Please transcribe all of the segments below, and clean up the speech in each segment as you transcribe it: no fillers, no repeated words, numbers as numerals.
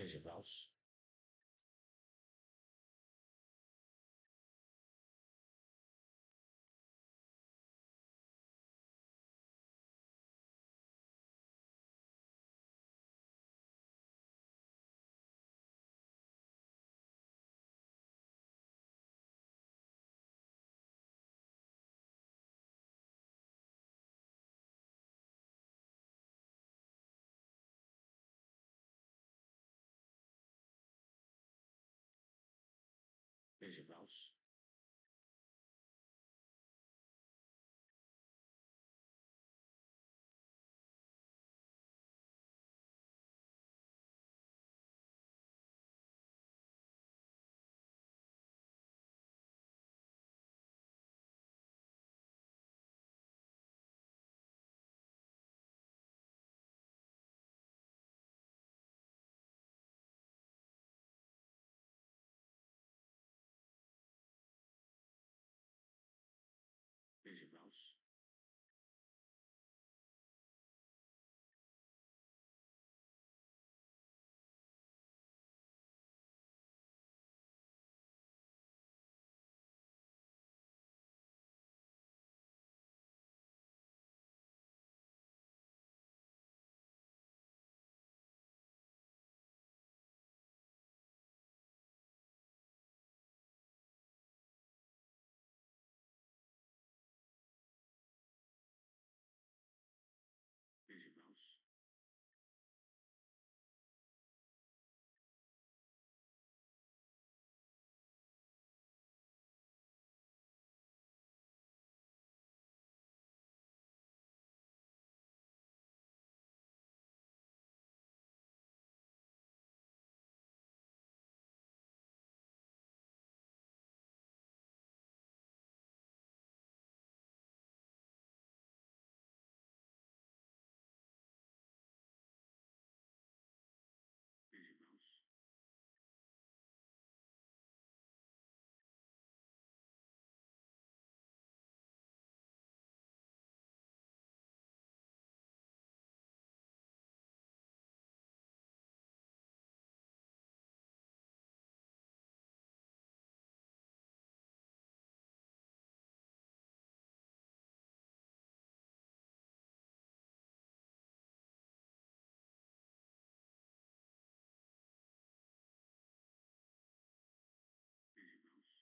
vegetables, vegetables, vegetables, vegetables, vegetables, vegetables, vegetables.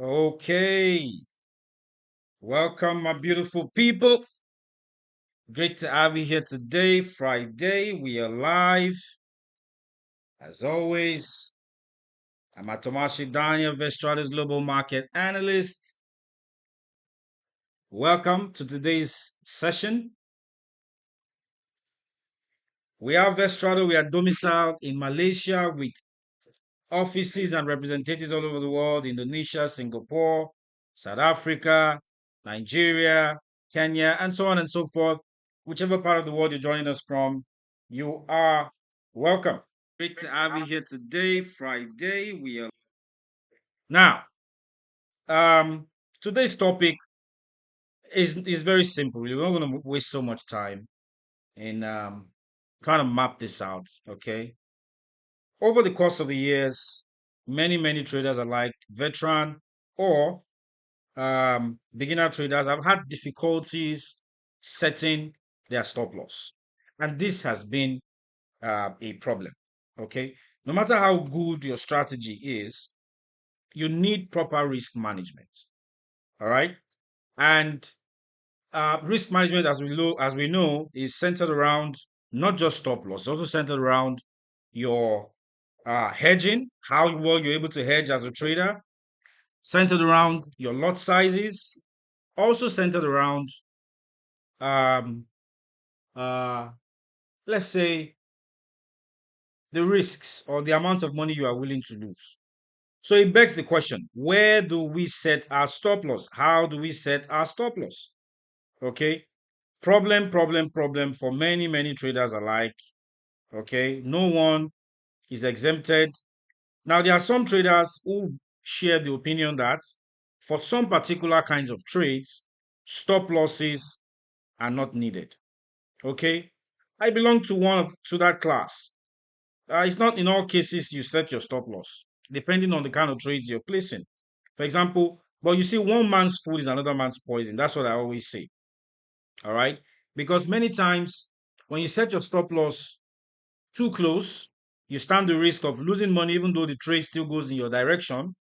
Okay, welcome, my beautiful people. Great to have you here today, Friday. We are live. As always, I'm Atomashi Dania, Vestrado's Global Market Analyst. Welcome to today's session. We are Vestrado. We are domiciled in Malaysia with offices and representatives all over the world: Indonesia, Singapore, South Africa, Nigeria, Kenya, and so on and so forth. Whichever part of the world you're joining us from, you are welcome. Great to have you here today, Friday. We are now. Today's topic is very simple. We're not going to waste so much time in trying to map this out. Okay, over the course of the years, many traders alike, veteran or beginner traders, have had difficulties setting their stop loss. And this has been a problem. Okay. No matter how good your strategy is, you need proper risk management. All right. And risk management, as we know, is centered around not just stop loss, it's also centered around your hedging, how well you're able to hedge as a trader, centered around your lot sizes, also centered around um, uh, let's say the risks or the amount of money you are willing to lose. So it begs the question, where do we set our stop loss? How do we set our stop loss? Okay. Problem for many traders alike. Okay. No one is exempted. Now, there are some traders who share the opinion that for some particular kinds of trades, stop losses are not needed. Okay. I belong to that class. It's not in all cases you set your stop loss, depending on the kind of trades you're placing. For example, but you see, one man's food is another man's poison. That's what I always say. All right. Because many times when you set your stop loss too close, you stand the risk of losing money, even though the trade still goes in your direction,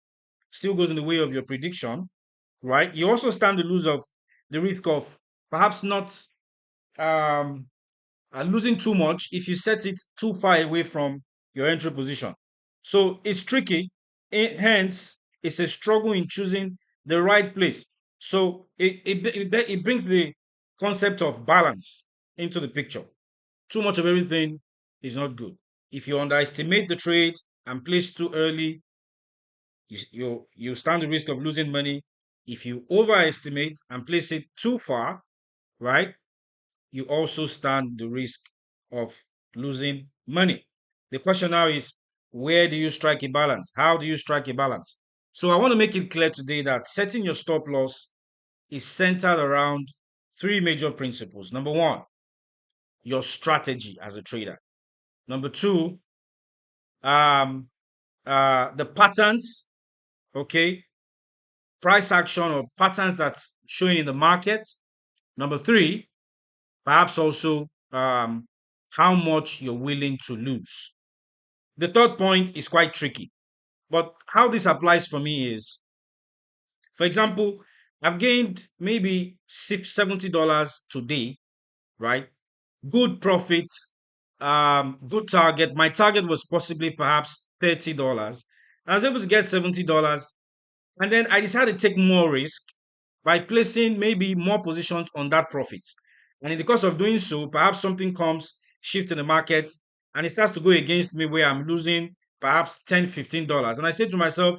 still goes in the way of your prediction. Right. You also stand the lose of the risk of perhaps not um, losing too much if you set it too far away from your entry position. So it's tricky. Hence, it's a struggle in choosing the right place. So it brings the concept of balance into the picture. Too much of everything is not good. If you underestimate the trade and place too early, you stand the risk of losing money. If you overestimate and place it too far, right, you also stand the risk of losing money. The question now is, where do you strike a balance? How do you strike a balance? So I want to make it clear today that setting your stop loss is centered around three major principles. Number one, your strategy as a trader. Number two, um, the patterns, okay, price action or patterns that's showing in the market. Number three, perhaps also how much you're willing to lose. The third point is quite tricky, but how this applies for me is, for example, I've gained maybe $70 today, right? Good profit, good target. My target was possibly perhaps $30. I was able to get $70, and then I decided to take more risk by placing maybe more positions on that profit. And in the course of doing so, perhaps something comes, shift in the market, and it starts to go against me where I'm losing perhaps $10, $15. And I say to myself,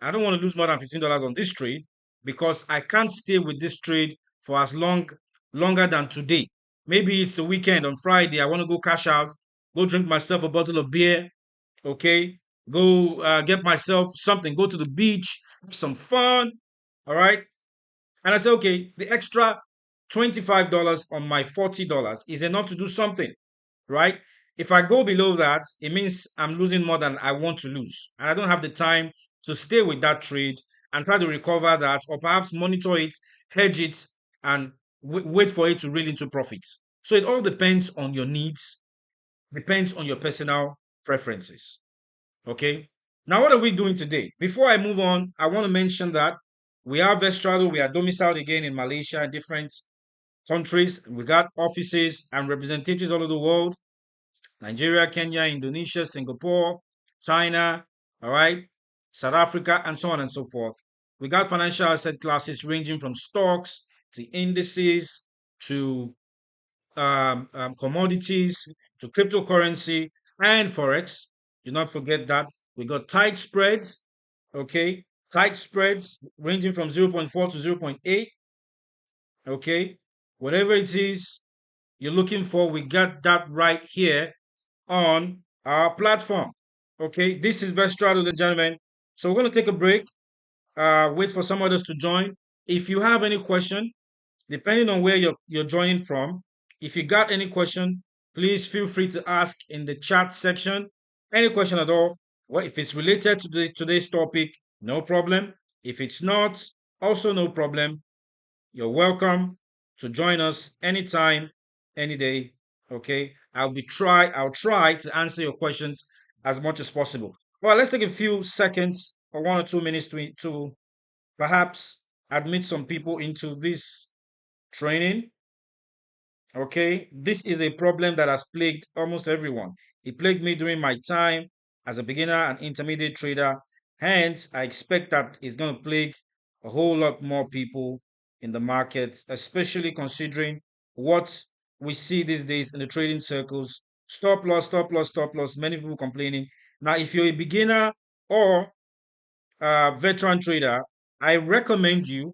I don't want to lose more than $15 on this trade because I can't stay with this trade for as longer than today. Maybe it's the weekend on Friday. I want to go cash out, go drink myself a bottle of beer, okay? Go get myself something, go to the beach, have some fun, all right? And I say, okay, the extra $25 on my $40 is enough to do something, right? If I go below that, it means I'm losing more than I want to lose. And I don't have the time to stay with that trade and try to recover that, or perhaps monitor it, hedge it, and wait for it to reel into profit. So it all depends on your needs, depends on your personal preferences. Okay. Now, what are we doing today? Before I move on, I want to mention that we are Vestrado. We are domiciled again in Malaysia and different countries. We got offices and representatives all over the world: Nigeria, Kenya, Indonesia, Singapore, China, all right, South Africa, and so on and so forth. We got financial asset classes ranging from stocks to indices to commodities to cryptocurrency and forex. Do not forget that we got tight spreads, okay, tight spreads ranging from 0.4 to 0.8, okay, whatever it is you're looking for, we got that right here on our platform. Okay, this is Vestrado, ladies and gentlemen. So we're going to take a break, wait for some others to join. If you have any question, depending on where you're joining from, if you got any question, please feel free to ask in the chat section. Any question at all. Well, if it's related to today's topic, no problem. If it's not, also no problem. You're welcome to join us anytime, any day. Okay. I'll try to answer your questions as much as possible. Well, let's take a few seconds or 1 or 2 minutes to perhaps admit some people into this training. Okay, this is a problem that has plagued almost everyone. It plagued me during my time as a beginner and intermediate trader. Hence, I expect that it's going to plague a whole lot more people in the market, especially considering what we see these days in the trading circles. Stop loss, stop loss, stop loss. Many people complaining. Now, if you're a beginner or a veteran trader, I recommend you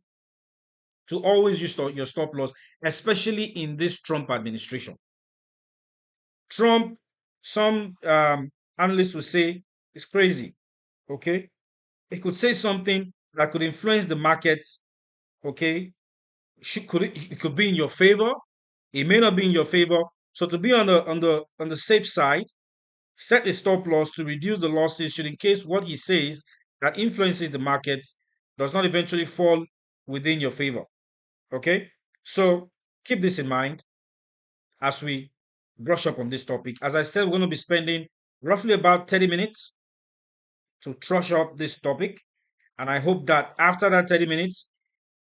to always use your stop loss, especially in this Trump administration. Trump, some analysts will say, is crazy. Okay, he could say something that could influence the markets. Okay, it could be in your favor. It may not be in your favor. So to be on the safe side, set a stop loss to reduce the losses should in case what he says that influences the markets does not eventually fall within your favor. Okay, so keep this in mind as we brush up on this topic. As I said, we're going to be spending roughly about 30 minutes to trush up this topic. And I hope that after that 30 minutes,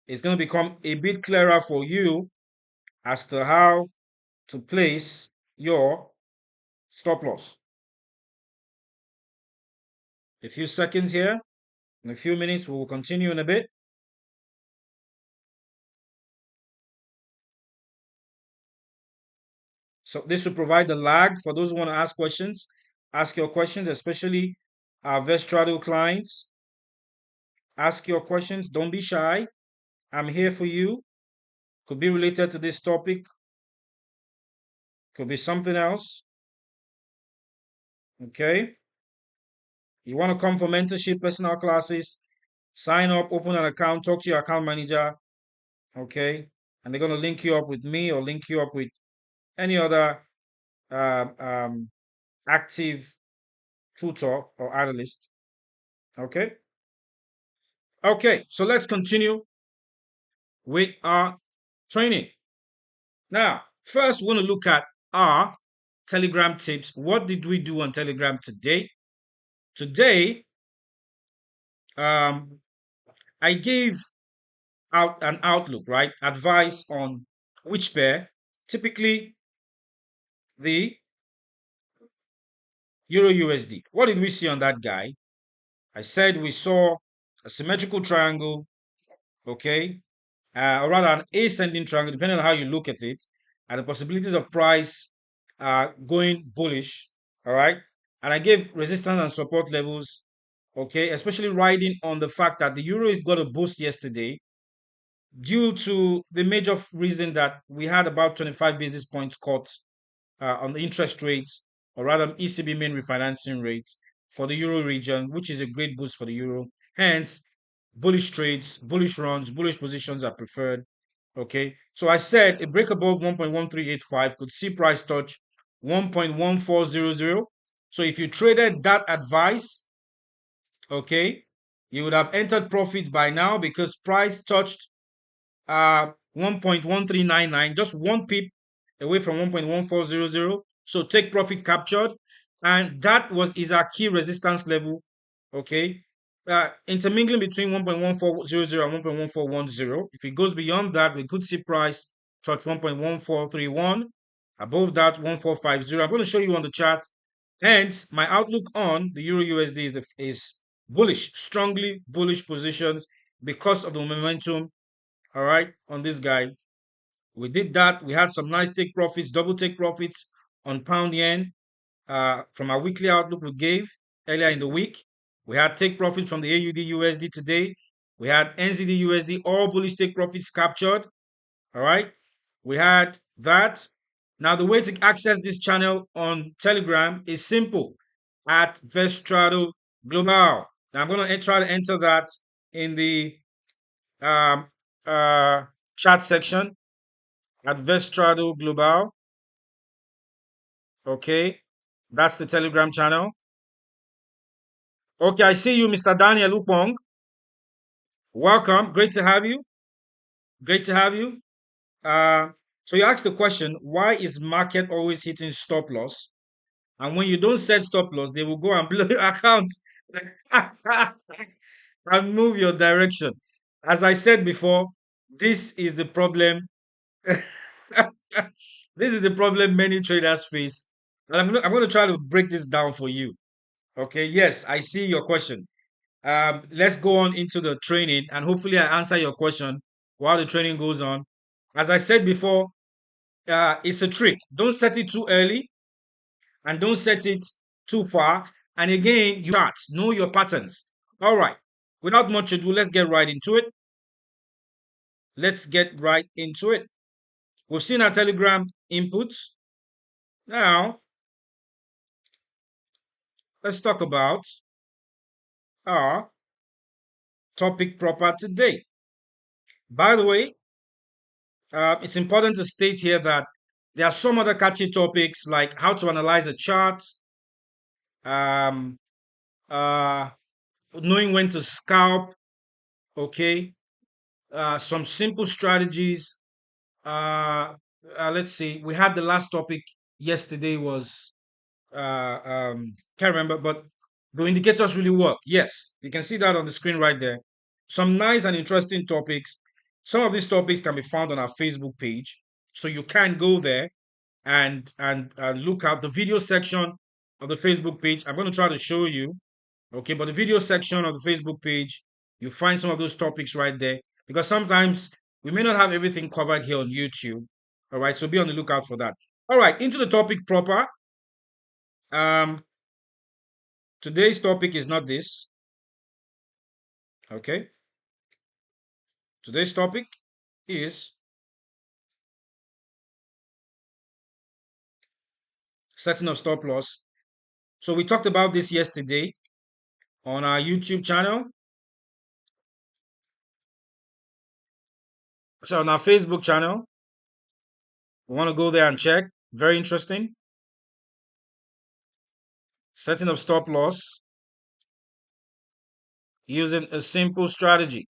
it's going to become a bit clearer for you as to how to place your stop loss. A few seconds here. In a few minutes, we will continue in a bit. So this will provide the lag for those who want to ask questions. Ask your questions, especially our Vestrado clients. Ask your questions. Don't be shy. I'm here for you. Could be related to this topic. Could be something else. Okay. You want to come for mentorship, personal classes, sign up, open an account, talk to your account manager. Okay. And they're going to link you up with me or link you up with any other uh, um, active tutor or analyst. Okay. Okay. So let's continue with our training. Now, first, we want to look at our Telegram tips. What did we do on Telegram today? Today, I gave out an outlook, right? Advice on which pair, typically the Euro USD. What did we see on that guy? I said we saw a symmetrical triangle, okay, or rather an ascending triangle, depending on how you look at it, and the possibilities of price going bullish, all right. And I gave resistance and support levels, okay, especially riding on the fact that the euro got a boost yesterday due to the major reason that we had about 25 basis points cut on the interest rates, or rather ECB main refinancing rates for the euro region, which is a great boost for the euro. Hence, bullish trades, bullish runs, bullish positions are preferred. Okay, so I said a break above 1.1385 could see price touch 1.1400. So if you traded that advice, okay, you would have entered profit by now because price touched 1.1399, just one pip away from 1.1400. So take profit captured, and that is our key resistance level, Okay. Intermingling between 1.1400 and 1.1410. If it goes beyond that, we could see price touch 1.1431. Above that, 1450. I'm going to show you on the chart. Hence, my outlook on the Euro USD is bullish, strongly bullish positions because of the momentum. All right, on this guy. We did that. We had some nice take profits, double take profits on pound yen from our weekly outlook we gave earlier in the week. We had take profit from the AUD USD today. We had NZD USD, all bullish take profits captured. All right. We had that. Now, the way to access this channel on Telegram is simple at Vestrado Global. Now, I'm going to try to enter that in the um, uh, chat section at Vestrado Global. Okay. That's the Telegram channel. Okay, I see you, Mr. Daniel Upong. Welcome. Great to have you. Great to have you. Uh, so you asked the question, why is market always hitting stop loss? And when you don't set stop loss, they will go and blow your account and move your direction. As I said before, this is the problem. This is the problem many traders face. And I'm going to try to break this down for you. Okay, yes, I see your question. Let's go on into the training and hopefully I answer your question while the training goes on. As I said before, it's a trick. Don't set it too early and don't set it too far. And again, you start, know your patterns. All right. Without much ado, let's get right into it. Let's get right into it. We've seen our Telegram inputs. Now, let's talk about our topic proper today. By the way, it's important to state here that there are some other catchy topics like how to analyze a chart, um, uh, knowing when to scalp, okay, some simple strategies. Uh, let's see, we had the last topic yesterday was can't remember, but do indicators really work? Yes, you can see that on the screen right there. Some nice and interesting topics. Some of these topics can be found on our Facebook page, so you can go there and look at the video section of the Facebook page. I'm going to try to show you, okay, but the video section of the Facebook page, you find some of those topics right there because sometimes we may not have everything covered here on YouTube. All right, so be on the lookout for that. All right, into the topic proper. Um, Today's topic is not this. Okay. Today's topic is setting of stop loss. So we talked about this yesterday on our YouTube channel. So on our Facebook channel, we want to go there and check. Very interesting. Setting of stop loss using a simple strategy.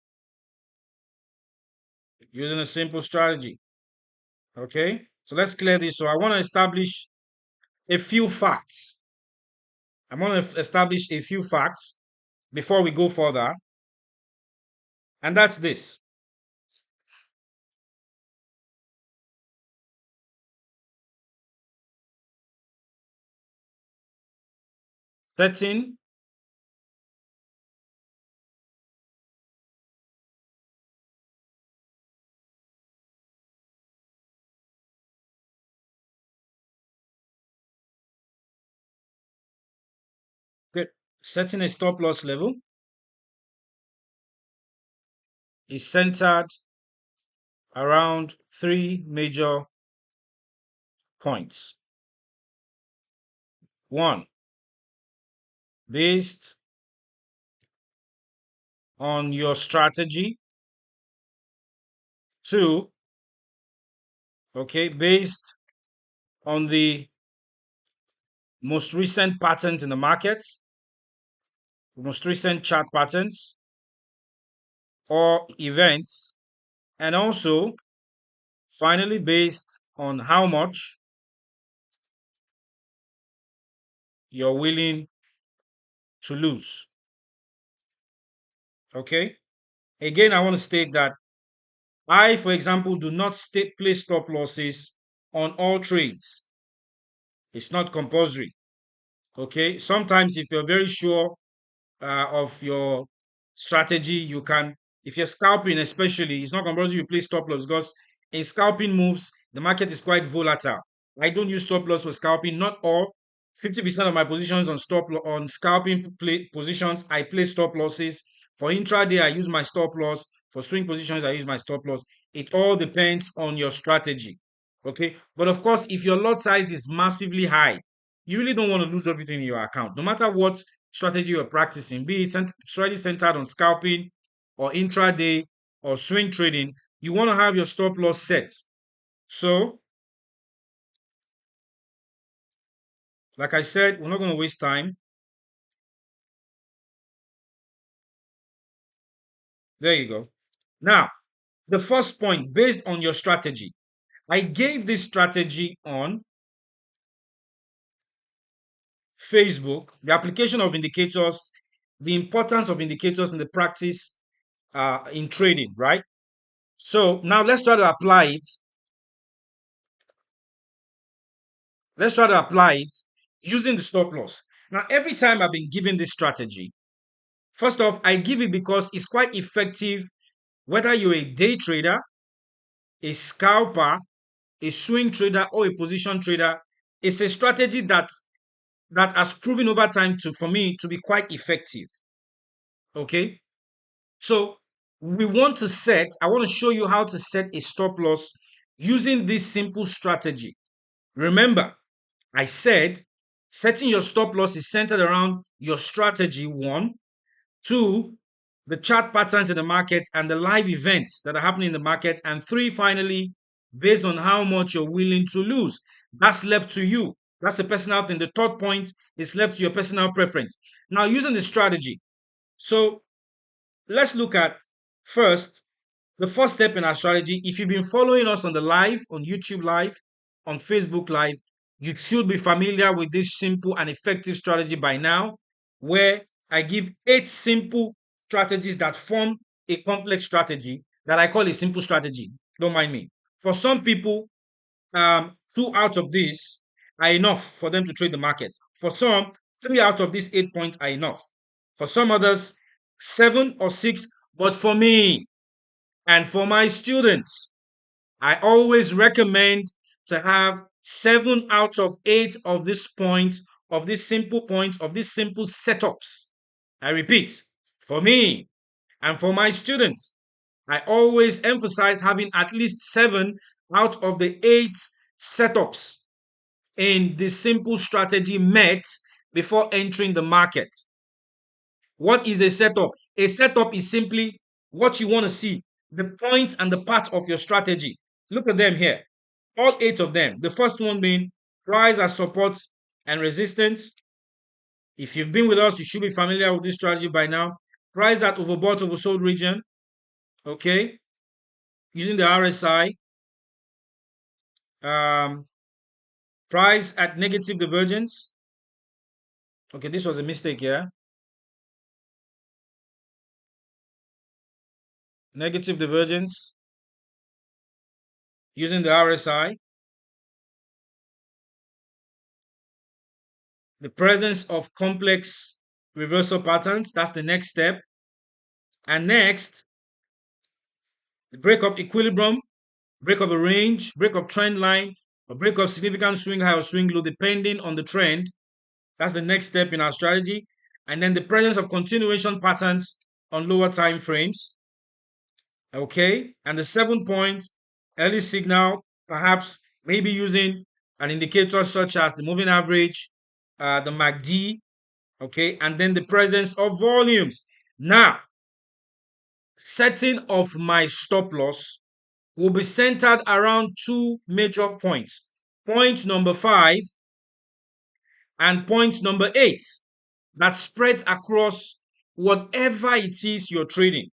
Using a simple strategy. Okay. So let's clear this. So I want to establish a few facts. I want to establish a few facts before we go further. And that's this. Setting good. Setting a stop loss level is centered around three major points. One, based on your strategy. Two, okay, based on the most recent patterns in the market, the most recent chart patterns or events, and also finally based on how much you're willing to lose. Okay. Again, I want to state that I, for example, do not place stop losses on all trades. It's not compulsory. Okay. Sometimes, if you're very sure of your strategy, you can, if you're scalping, especially, it's not compulsory you play stop loss because in scalping moves, the market is quite volatile. I don't use stop loss for scalping, not all. 50% of my positions on on scalping positions, I play stop losses. For intraday, I use my stop loss. For swing positions, I use my stop loss. It all depends on your strategy. Okay. But of course, if your lot size is massively high, you really don't want to lose everything in your account. No matter what strategy you're practicing, be it strategy centered on scalping or intraday or swing trading, you want to have your stop loss set. So, like I said, we're not going to waste time. There you go. Now, the first point based on your strategy. I gave this strategy on Facebook, the application of indicators, the importance of indicators in the practice in trading, right? So now let's try to apply it. Let's try to apply it using the stop loss. Now, every time I've been given this strategy, first off, I give it because it's quite effective whether you're a day trader, a scalper, a swing trader, or a position trader. It's a strategy that has proven over time to for me to be quite effective. Okay. So I want to show you how to set a stop loss using this simple strategy. Remember, I said setting your stop loss is centered around your strategy, one. Two, the chart patterns in the market and the live events that are happening in the market. And three, finally, based on how much you're willing to lose. That's left to you. That's a personal thing. The third point is left to your personal preference. Now, using the strategy. So let's look at first the first step in our strategy. If you've been following us on the live, on YouTube live, on Facebook live, you should be familiar with this simple and effective strategy by now, where I give 8 simple strategies that form a complex strategy that I call a simple strategy. Don't mind me. For some people, 2 out of these are enough for them to trade the market. For some, 3 out of these 8 points are enough. For some others, 7 or 6. But for me, and for my students, I always recommend to have 7 out of 8 of these points, of these simple setups. I repeat, for me and for my students, I always emphasize having at least 7 out of the 8 setups in the simple strategy met before entering the market. What is a setup? A setup is simply what you want to see, the points and the parts of your strategy. Look at them here. All 8 of them. The first one being price as support and resistance. If you've been with us, you should be familiar with this strategy by now. Price at overbought, oversold region. Okay. Using the RSI. Um, price at negative divergence. Okay, this was a mistake here. Negative divergence. Using the RSI. The presence of complex reversal patterns. That's the next step. And next, the break of equilibrium, break of a range, break of trend line, or break of significant swing high or swing low, depending on the trend. That's the next step in our strategy. And then the presence of continuation patterns on lower time frames. Okay. And the 7 point early signal, perhaps maybe using an indicator such as the moving average, the MACD, okay, and then the presence of volumes. Now, setting of my stop loss will be centered around 2 major points. Point number 5 and point number 8 that spreads across whatever it is you're trading.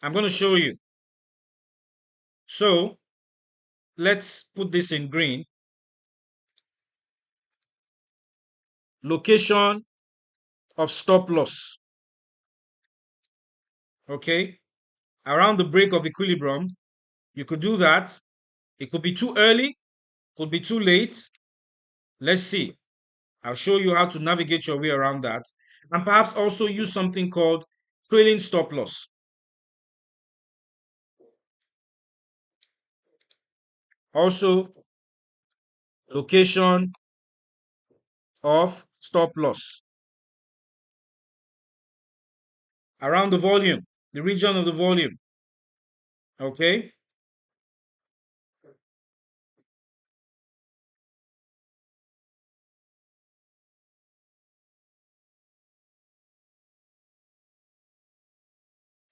I'm going to show you. So let's put this in green. Location of stop loss. okay, around the break of equilibrium, you could do that. It could be too early, could be too late. Let's see. I'll show you how to navigate your way around that. And perhaps also use something called trailing stop loss. Also, location of stop loss around the volume, the region of the volume. Okay.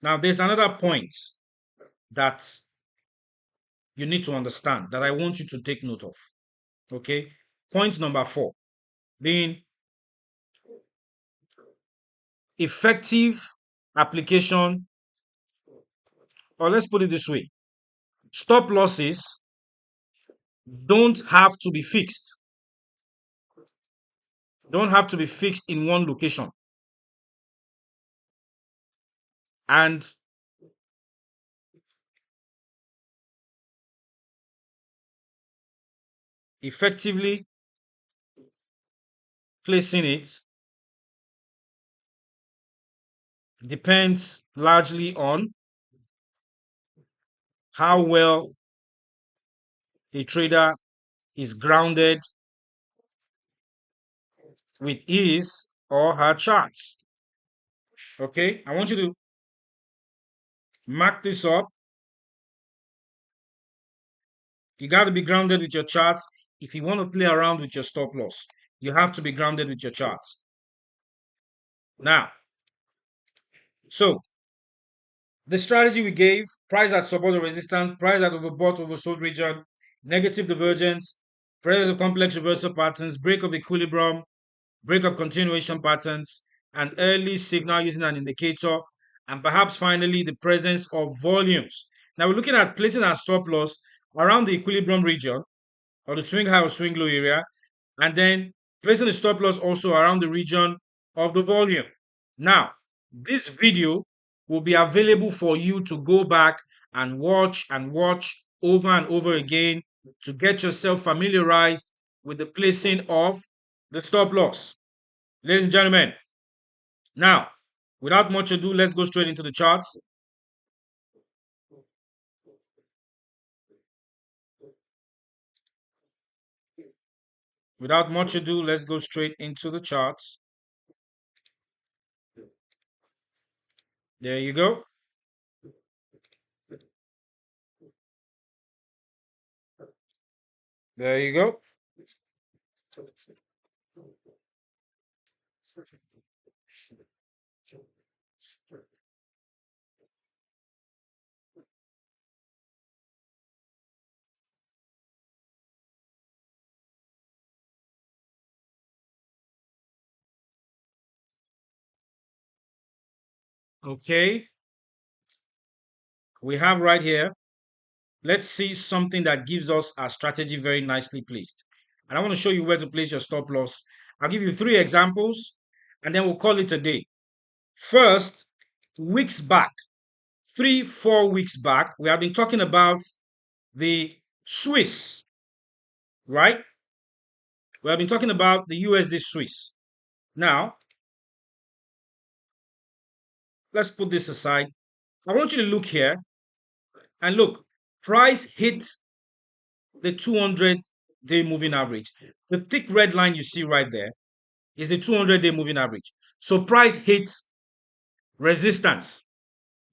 Now, there's another point that you need to understand that I want you to take note of. Okay. Point number 4 being effective application, or let's put it this way, stop losses don't have to be fixed, don't have to be fixed in one location. And effectively placing it depends largely on how well a trader is grounded with his or her charts. Okay, I want you to mark this up. You got to be grounded with your charts. If you want to play around with your stop loss, you have to be grounded with your charts. Now, so the strategy we gave: price at support or resistance, price at overbought, oversold region, negative divergence, presence of complex reversal patterns, break of equilibrium, break of continuation patterns, an early signal using an indicator, and perhaps finally the presence of volumes. Now we're looking at placing our stop loss around the equilibrium region or the swing high or swing low area, and then placing the stop loss also around the region of the volume. Now, this video will be available for you to go back and watch over and over again to get yourself familiarized with the placing of the stop loss. Ladies and gentlemen, now, without much ado, let's go straight into the charts. Without much ado, let's go straight into the charts. There you go. There you go. Okay, we have right here. Let's see something that gives us our strategy very nicely placed. And I want to show you where to place your stop loss. I'll give you 3 examples and then we'll call it a day. First, weeks back, 3, 4 weeks back, we have been talking about the Swiss, right? We have been talking about the USD Swiss. Now, let's put this aside. I want you to look here and look, price hit the 200-day moving average. The thick red line you see right there is the 200-day moving average. So price hit resistance.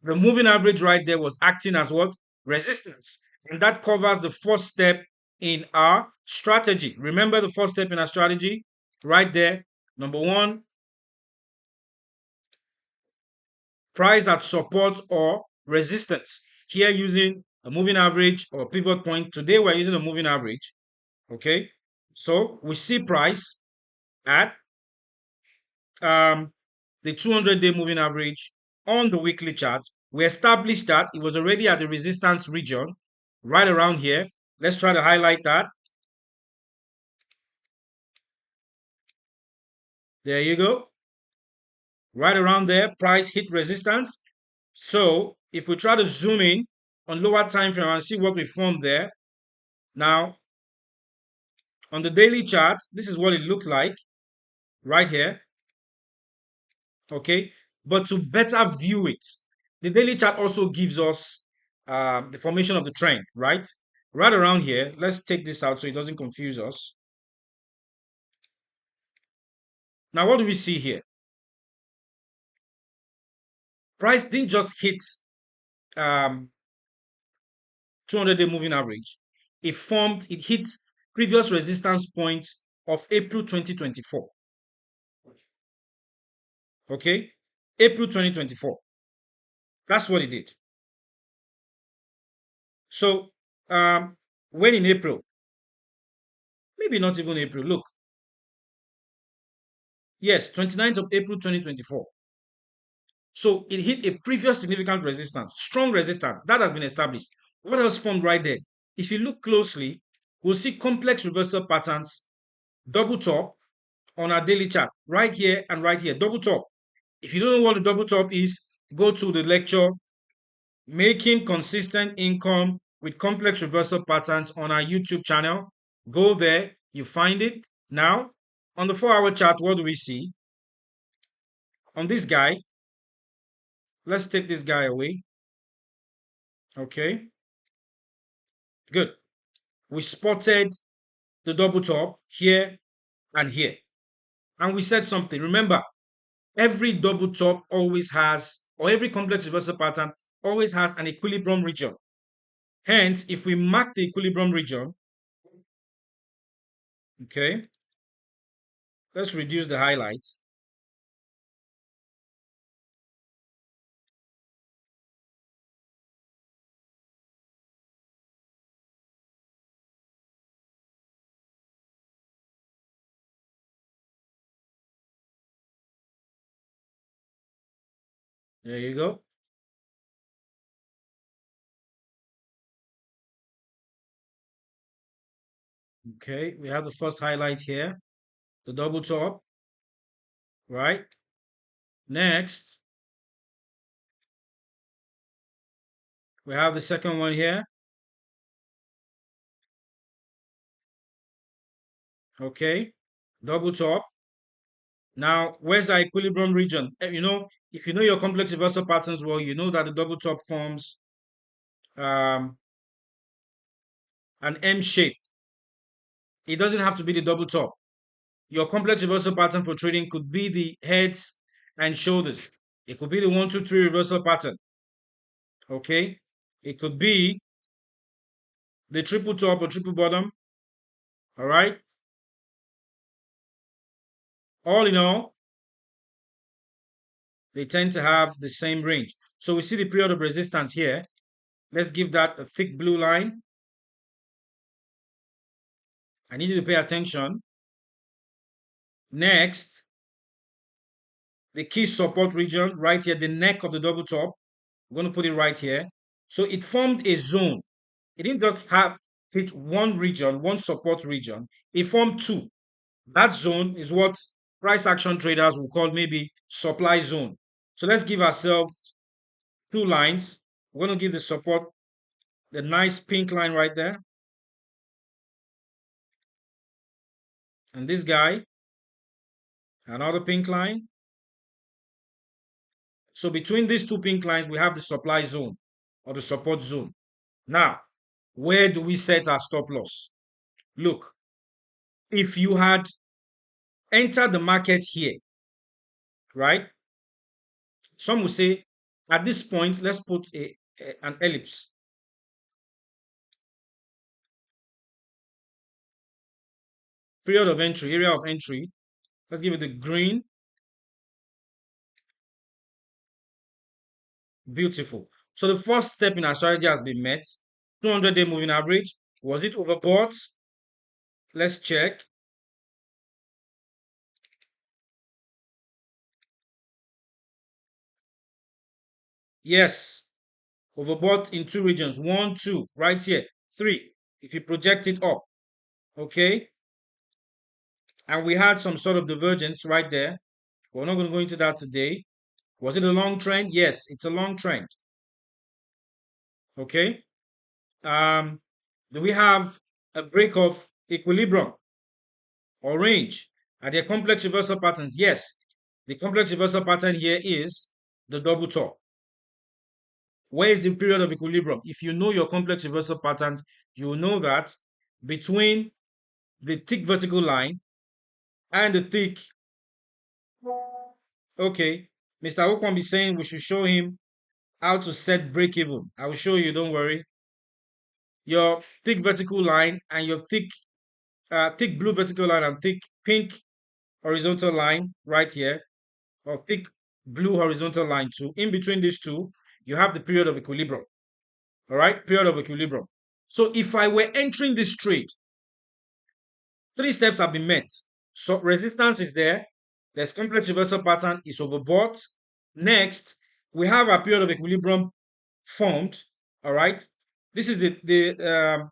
The moving average right there was acting as what? Resistance. And that covers the first step in our strategy. Remember the first step in our strategy? Right there. Number 1, price at support or resistance. Here using a moving average or pivot point. Today we're using a moving average. Okay. So we see price at the 200-day moving average on the weekly chart. We established that it was already at the resistance region right around here. Let's try to highlight that. There you go. Right around there, price hit resistance. So if we try to zoom in on lower time frame and see what we formed there, now on the daily chart, this is what it looked like right here. Okay, but to better view it, the daily chart also gives us the formation of the trend, right? Right around here, let's take this out so it doesn't confuse us. Now, what do we see here? Price didn't just hit 200-day moving average. It hit previous resistance point of April 2024. Okay, April 2024. That's what it did. So, when in April, maybe not even April, look, yes, 29th of April 2024. So it hit a previous significant resistance, strong resistance that has been established. What else formed right there? If you look closely, we'll see complex reversal patterns, double top on our daily chart, right here and right here, double top. If you don't know what the double top is, go to the lecture, Making Consistent Income with Complex Reversal Patterns on our YouTube channel. Go there, you find it. Now, on the 4-hour chart, what do we see? On this guy, let's take this guy away. Okay, good. We spotted the double top here and here. And we said something. Remember, every double top always has, or every complex reversal pattern always has an equilibrium region. Hence, if we mark the equilibrium region, okay, let's reduce the highlights. There you go. Okay, we have the first highlight here, the double top, right? Next, we have the second one here. Okay, double top. Now, where's our equilibrium region? If you know your complex reversal patterns well, you know that the double top forms um, an M shape. It doesn't have to be the double top. Your complex reversal pattern for trading could be the heads and shoulders. It could be the 1, 2, 3 reversal pattern. Okay, it could be the triple top or triple bottom. All right. All in all, they tend to have the same range. So we see the period of resistance here. Let's give that a thick blue line. I need you to pay attention. Next, the key support region right here, the neck of the double top. We're going to put it right here. So it formed a zone. It didn't just have hit one region, one support region. It formed two. That zone is what price action traders will call maybe supply zone. So let's give ourselves two lines. We're going to give the support the nice pink line right there. And this guy, another pink line. So between these two pink lines, we have the supply zone or the support zone. Now, where do we set our stop loss? Look, if you had entered the market here, right? Some will say, at this point, let's put an ellipse. Period of entry, area of entry. Let's give it the green. Beautiful. So the first step in our strategy has been met. 200-day moving average. Was it overbought? Let's check. Yes, overbought in two regions. 1, 2, right here. 3, if you project it up. Okay. And we had some sort of divergence right there. We're not going to go into that today. Was it a long trend? Yes, it's a long trend. Okay. Um, do we have a break of equilibrium or range? Are there complex reversal patterns? Yes. The complex reversal pattern here is the double top. Where is the period of equilibrium? If you know your complex reversal patterns, you will know that between the thick vertical line and the thick. Okay, Mr. Okwam is saying we should show him how to set break even. I will show you, don't worry. Your thick vertical line and your thick blue vertical line and thick pink horizontal line right here, or thick blue horizontal line too. In between these two, you have the period of equilibrium. All right, period of equilibrium. So if I were entering this trade, three steps have been met. So resistance is there. There's complex reversal pattern is overbought. Next, we have a period of equilibrium formed. All right. This is the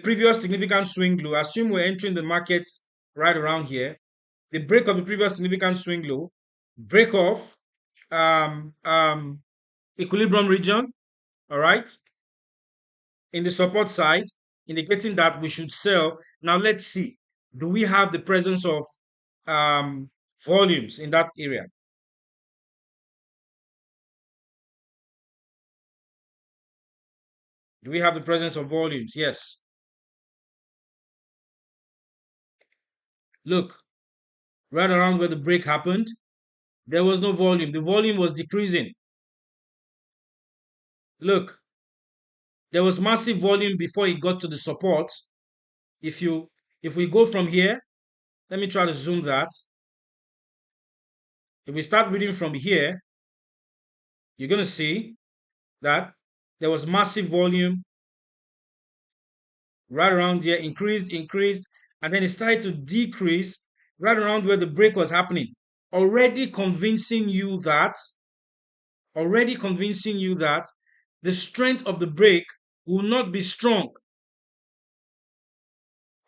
previous significant swing low. Assume we're entering the markets right around here. The break of the previous significant swing low, break off equilibrium region. All right. In the support side, indicating that we should sell. Now let's see, do we have the presence of um, volumes in that area? Do we have the presence of volumes? Yes. Look, right around where the break happened, there was no volume. The volume was decreasing. Look, there was massive volume before it got to the support. If we go from here, let me try to zoom that. If we start reading from here, you're going to see that there was massive volume right around here, increased, and then it started to decrease right around where the break was happening. Already convincing you that the strength of the break will not be strong.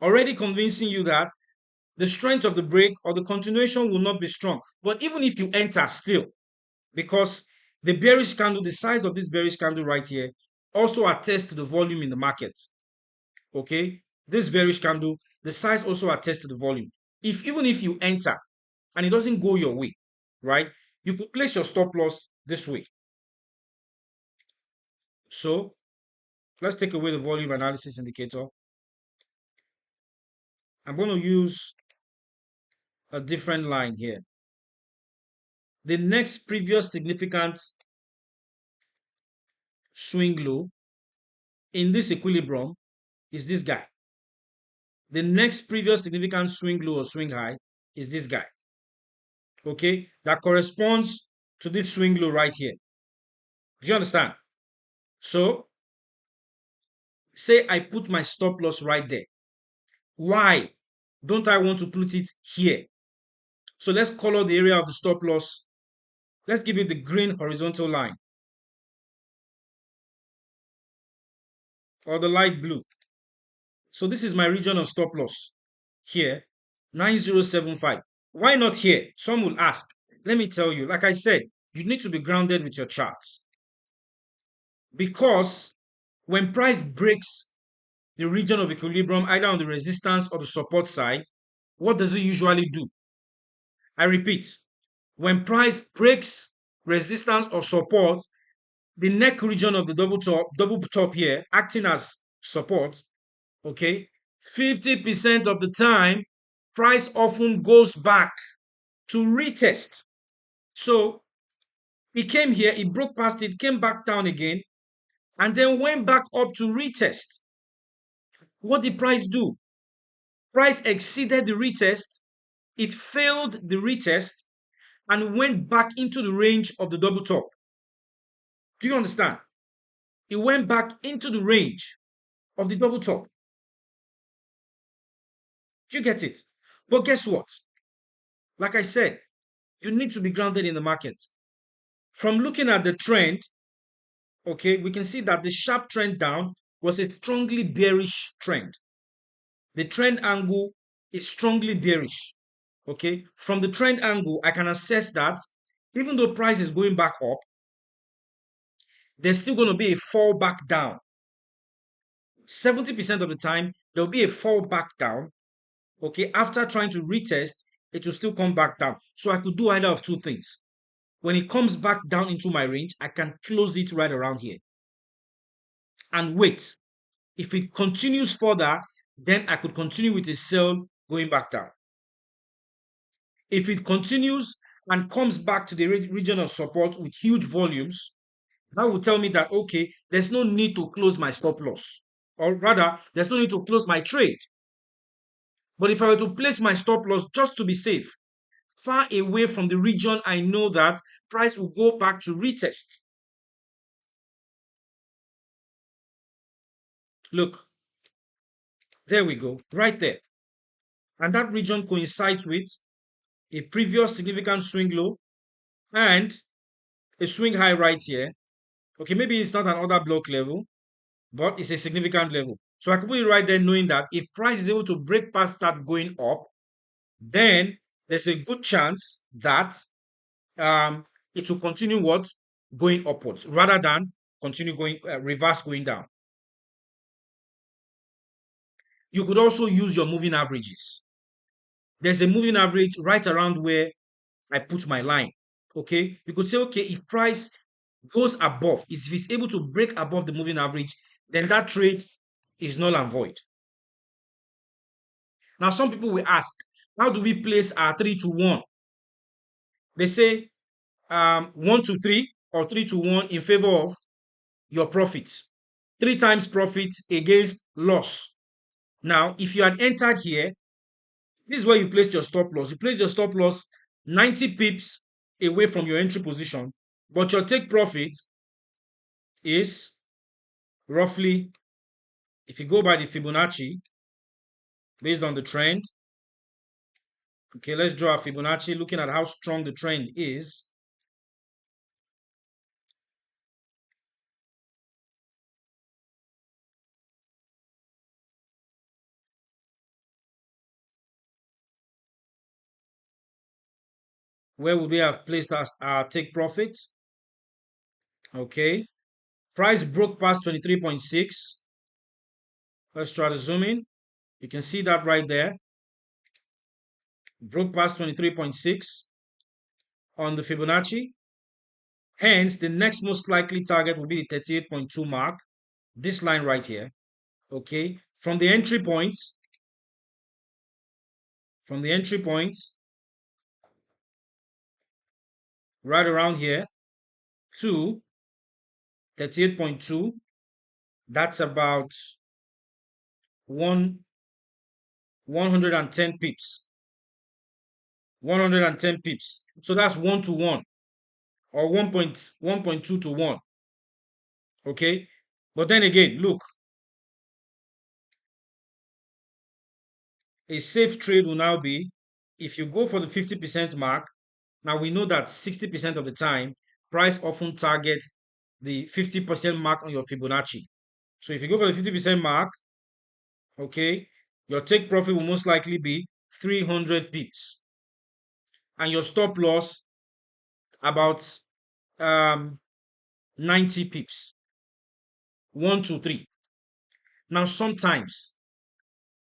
Already convincing you that the strength of the break or the continuation will not be strong. But even if you enter still, because the bearish candle, the size of this bearish candle right here, also attests to the volume in the market. Okay, this bearish candle, the size also attests to the volume. Even if you enter and it doesn't go your way, right, you could place your stop loss this way. So let's take away the volume analysis indicator. I'm going to use a different line here. The next previous significant swing low in this equilibrium is this guy. The next previous significant swing low or swing high is this guy. Okay, that corresponds to this swing low right here. Do you understand? So say I put my stop loss right there. Why don't I want to put it here? So let's color the area of the stop loss. Let's give it the green horizontal line or the light blue. So this is my region of stop loss here, 9075. Why not here? Some will ask. Let me tell you, like I said, you need to be grounded with your charts. Because when price breaks the region of equilibrium, either on the resistance or the support side, what does it usually do? I repeat, when price breaks resistance or support, the neck region of the double top here, acting as support, okay, 50% of the time, price often goes back to retest. So it came here, it broke past it, came back down again, and then went back up to retest. What did price do? Price exceeded the retest, it failed the retest, and went back into the range of the double top. Do you understand? It went back into the range of the double top. Do you get it? But guess what? Like I said, you need to be grounded in the market. From looking at the trend, okay, we can see that the sharp trend down was a strongly bearish trend. The trend angle is strongly bearish. Okay, from the trend angle, I can assess that even though price is going back up, there's still going to be a fall back down. 70% of the time, there'll be a fall back down. Okay, after trying to retest, it will still come back down. So I could do either of two things. When it comes back down into my range, I can close it right around here and wait. If it continues further, then I could continue with a sell going back down. If it continues and comes back to the region of support with huge volumes, that will tell me that, okay, there's no need to close my stop loss, or rather, there's no need to close my trade. But if I were to place my stop loss just to be safe, far away from the region I know that price will go back to retest. Look, there we go, right there. And that region coincides with a previous significant swing low and a swing high right here. Okay, maybe it's not an order block level, but it's a significant level. So I can put it right there knowing that if price is able to break past that going up, then there's a good chance that it will continue what? Going upwards rather than continue going reverse going down. You could also use your moving averages. There's a moving average right around where I put my line. Okay, you could say, okay, if price goes above, if it's able to break above the moving average, then that trade is null and void. Now, some people will ask, how do we place our 3 to 1? They say 1 to 3 or 3 to 1 in favor of your profit. 3 times profit against loss. Now, if you had entered here, this is where you place your stop loss. You place your stop loss 90 pips away from your entry position, but your take profit is roughly, if you go by the Fibonacci, based on the trend, okay, let's draw a Fibonacci looking at how strong the trend is. Where would we have placed our take profit? Okay, price broke past 23.6. Let's try to zoom in. You can see that right there. Broke past 23.6 on the Fibonacci. Hence, the next most likely target will be the 38.2 mark. This line right here. Okay, from the entry point, right around here to 38.2, that's about 110 pips. 110 pips. So that's 1 to 1 or 1.2 to 1. Okay. But then again, look, a safe trade will now be if you go for the 50% mark. Now we know that 60% of the time, price often targets the 50% mark on your Fibonacci. So if you go for the 50% mark, okay, your take profit will most likely be 300 pips. And your stop loss about 90 pips. 1 to 3. Now sometimes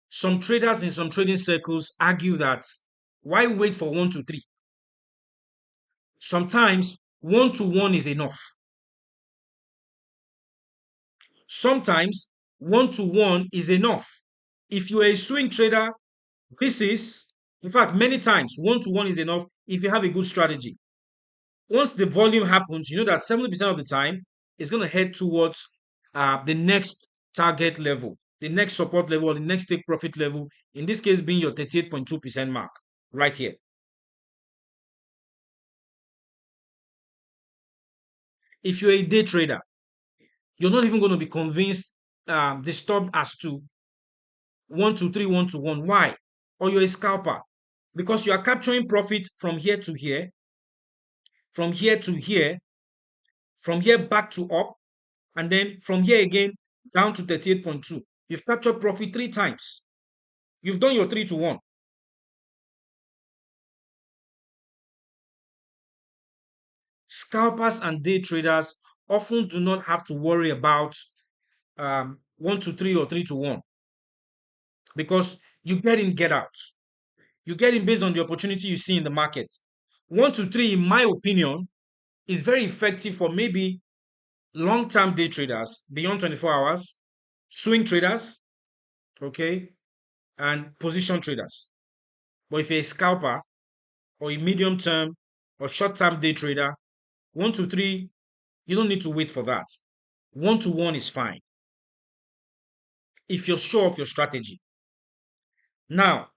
some traders in some trading circles argue that why wait for 1 to 3? Sometimes 1 to 1 is enough. Sometimes 1 to 1 is enough. If you're a swing trader, this is, in fact, many times 1 to 1 is enough if you have a good strategy. Once the volume happens, you know that 70% of the time it's going to head towards the next target level, the next support level, or the next take profit level, in this case being your 38.2% mark right here. If you're a day trader, you're not even going to be convinced, disturbed as to 1 to 3, 1 to 1. Why? Or you're a scalper because you are capturing profit from here to here, from here to here, from here back to up, and then from here again down to 38.2. You've captured profit 3 times. You've done your 3 to 1. scalpers and day traders often do not have to worry about 1 to 3 or 3 to 1 because you get in, get out. You get in based on the opportunity you see in the market. 1 to 3, in my opinion, is very effective for maybe long-term day traders beyond 24 hours, swing traders, okay, and position traders. But if you're a scalper or a medium-term or short-term day trader, 1 to 3, you don't need to wait for that. 1 to 1 is fine if you're sure of your strategy. Now,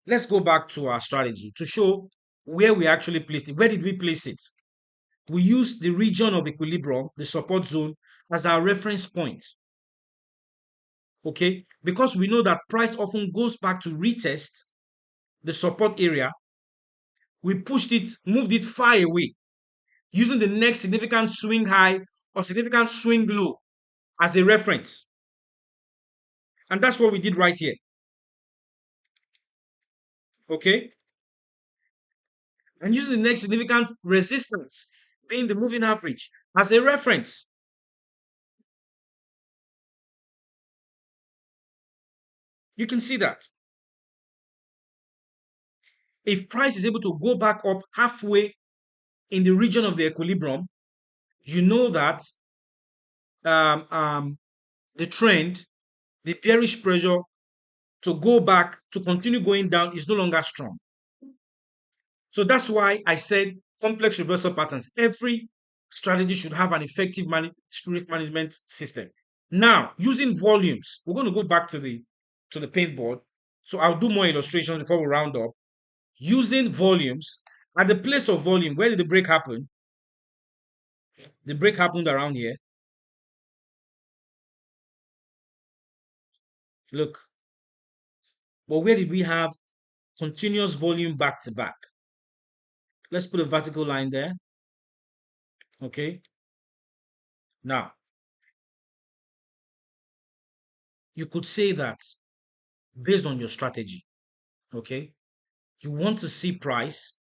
let's go back to our strategy to show where we actually placed it. Where did we place it? We use the region of equilibrium, the support zone, as our reference point. Okay, because we know that price often goes back to retest the support area, we pushed it, moved it far away, using the next significant swing high or significant swing low as a reference. And that's what we did right here. Okay, and using the next significant resistance being the moving average as a reference. You can see that if price is able to go back up halfway in the region of the equilibrium, you know that um, um, the trend, the bearish pressure to go back, to continue going down is no longer strong. So that's why I said complex reversal patterns. Every strategy should have an effective risk management system. Now, using volumes, we're going to go back to the paintboard. So I'll do more illustrations before we round up. Using volumes, at the place of volume, where did the break happen? The break happened around here. Look, but where did we have continuous volume back to back? Let's put a vertical line there. Okay. Now, you could say that based on your strategy, okay, you want to see price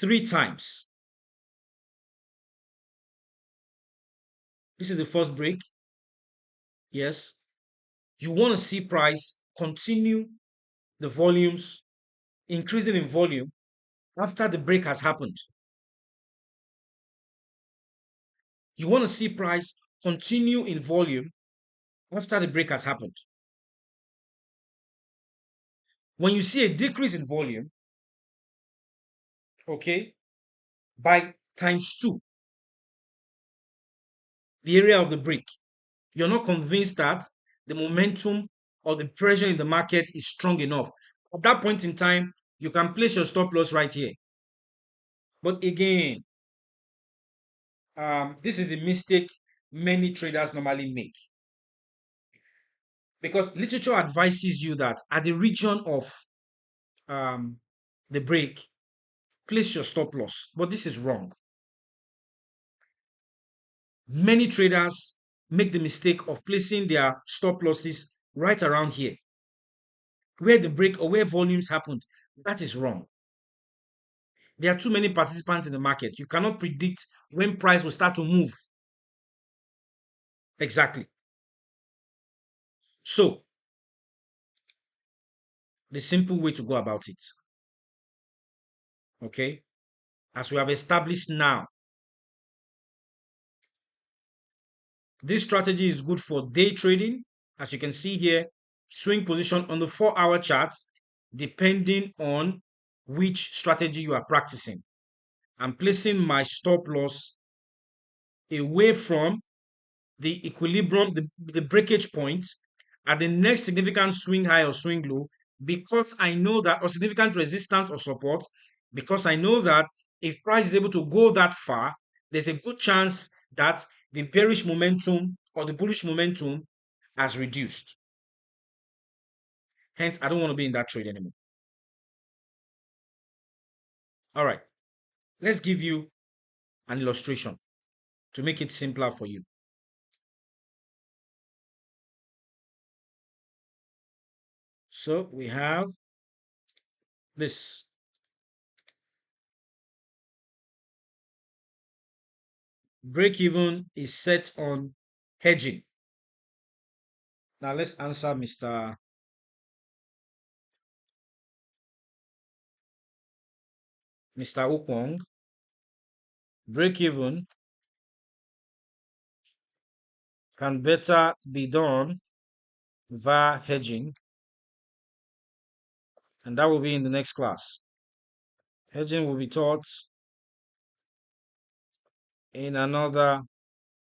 3 times. This is the first break. Yes. You want to see price continue the volumes, increasing in volume after the break has happened. You want to see price continue in volume after the break has happened. When you see a decrease in volume, okay, by times 2, the area of the break, you're not convinced that the momentum or the pressure in the market is strong enough. At that point in time, you can place your stop loss right here. But again, this is a mistake many traders normally make because literature advises you that at the region of um, the break, place your stop loss. But this is wrong. Many traders make the mistake of placing their stop losses right around here, where the break or where volumes happened. That is wrong. There are too many participants in the market. You cannot predict when price will start to move. Exactly. So, the simple way to go about it, okay, as we have established now, this strategy is good for day trading. As you can see here, swing position on the 4-hour chart, depending on which strategy you are practicing. I'm placing my stop loss away from the equilibrium, the breakage point at the next significant swing high or swing low, because I know that, or significant resistance or support, because I know that if price is able to go that far, there's a good chance that the bearish momentum or the bullish momentum has reduced. Hence, I don't want to be in that trade anymore. All right, let's give you an illustration to make it simpler for you. So we have this. break even is set on hedging. Now let's answer Mr. Okwong. Break even can better be done via hedging, and that will be in the next class. Hedging will be taught in another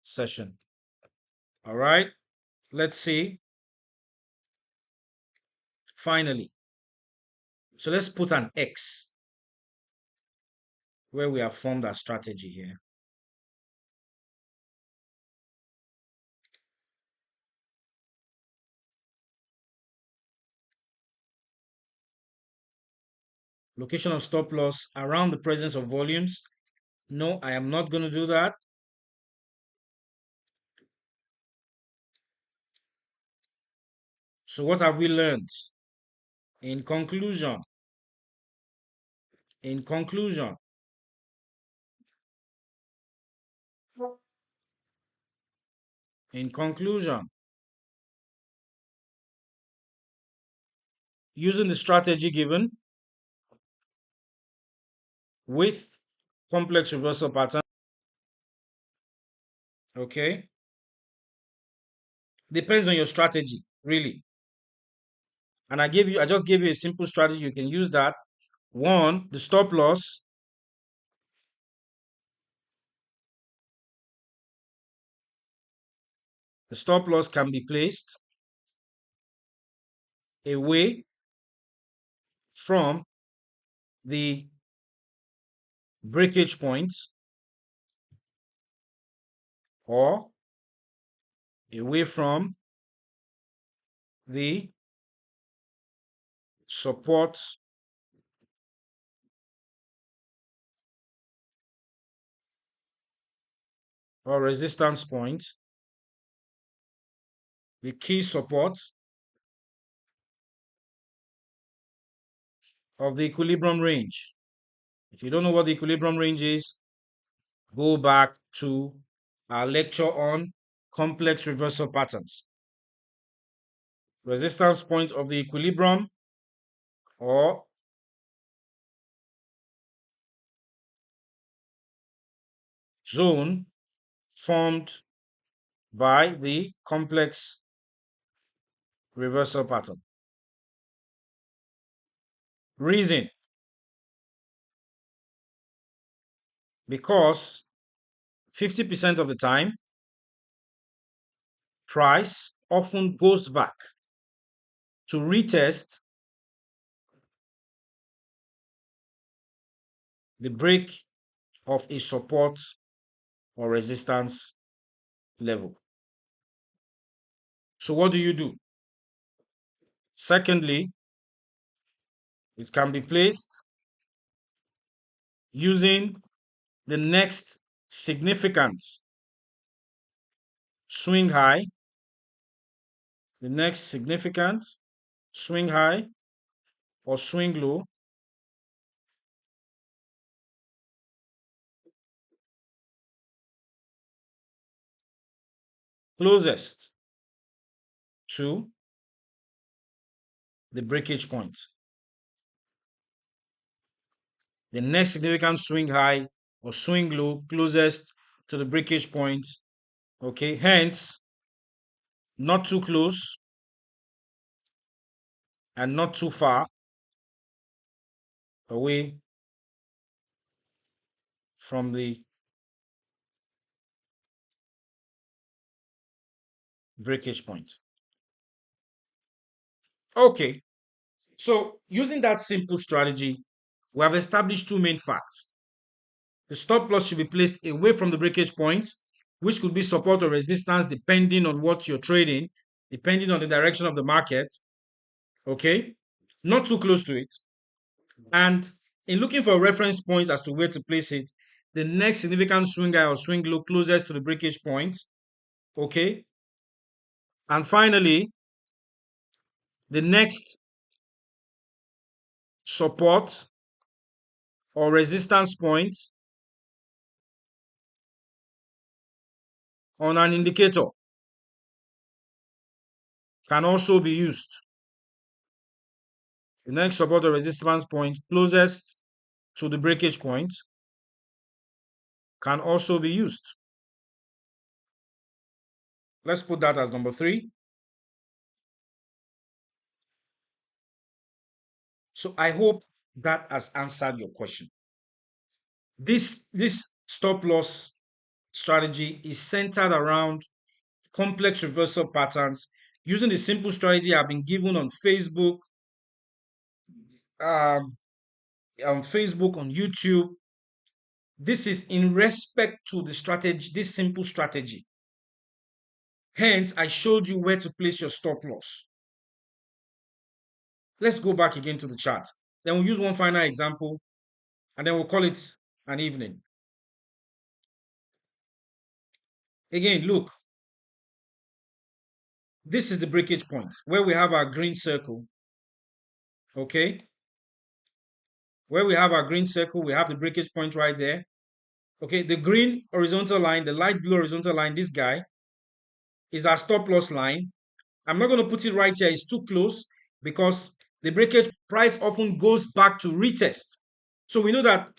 session. All right, let's see. Finally, so let's put an X where we have formed our strategy here. Location of stop loss around the presence of volumes. No, I am not going to do that. So what have we learned? In conclusion, in conclusion, in conclusion, using the strategy given with complex reversal pattern, okay, depends on your strategy, really. And I just gave you a simple strategy. You can use that. One, the stop loss. The stop loss can be placed away from the breakage point or away from the support or resistance point, the key support of the equilibrium range. If you don't know what the equilibrium range is, go back to our lecture on complex reversal patterns. Resistance point of the equilibrium or zone formed by the complex reversal pattern. Reason: because 50% of the time, price often goes back to retest the break of a support or resistance level. So what do you do? Secondly, it can be placed using the next significant swing high, the next significant swing high or swing low closest to the breakage point. The next significant swing high or swing low closest to the breakage point. Okay, hence not too close and not too far away from the breakage point. Okay, so using that simple strategy, we have established two main facts. The stop loss should be placed away from the breakage point, which could be support or resistance depending on what you're trading, depending on the direction of the market. Okay, not too close to it. And in looking for reference points as to where to place it, the next significant swing high or swing low closest to the breakage point. Okay, and finally, the next support or resistance point on an indicator can also be used. The next support or resistance point closest to the breakage point can also be used. Let's put that as number 3. So I hope that has answered your question. This stop loss strategy is centered around complex reversal patterns using the simple strategy I've been given on Facebook, um, on YouTube. This is in respect to the strategy, this simple strategy. Hence, I showed you where to place your stop loss. Let's go back again to the chart. Then we'll use one final example and then we'll call it an evening. Again, look, this is the breakage point where we have our green circle. Okay. Where we have our green circle, we have the breakage point right there. Okay. The green horizontal line, the light blue horizontal line, this guy is our stop loss line. I'm not going to put it right here. It's too close because the breakage price often goes back to retest. So we know that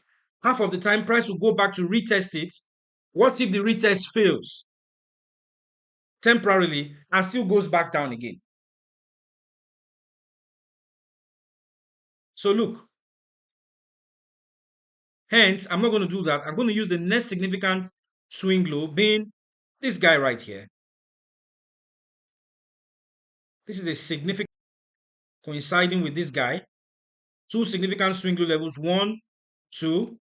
half of the time price will go back to retest it. What if the retest fails temporarily and still goes back down again? So look, hence, I'm not going to do that. I'm going to use the next significant swing low being this guy right here. This is a significant coinciding with this guy. 2 significant swing low levels, 1, 2.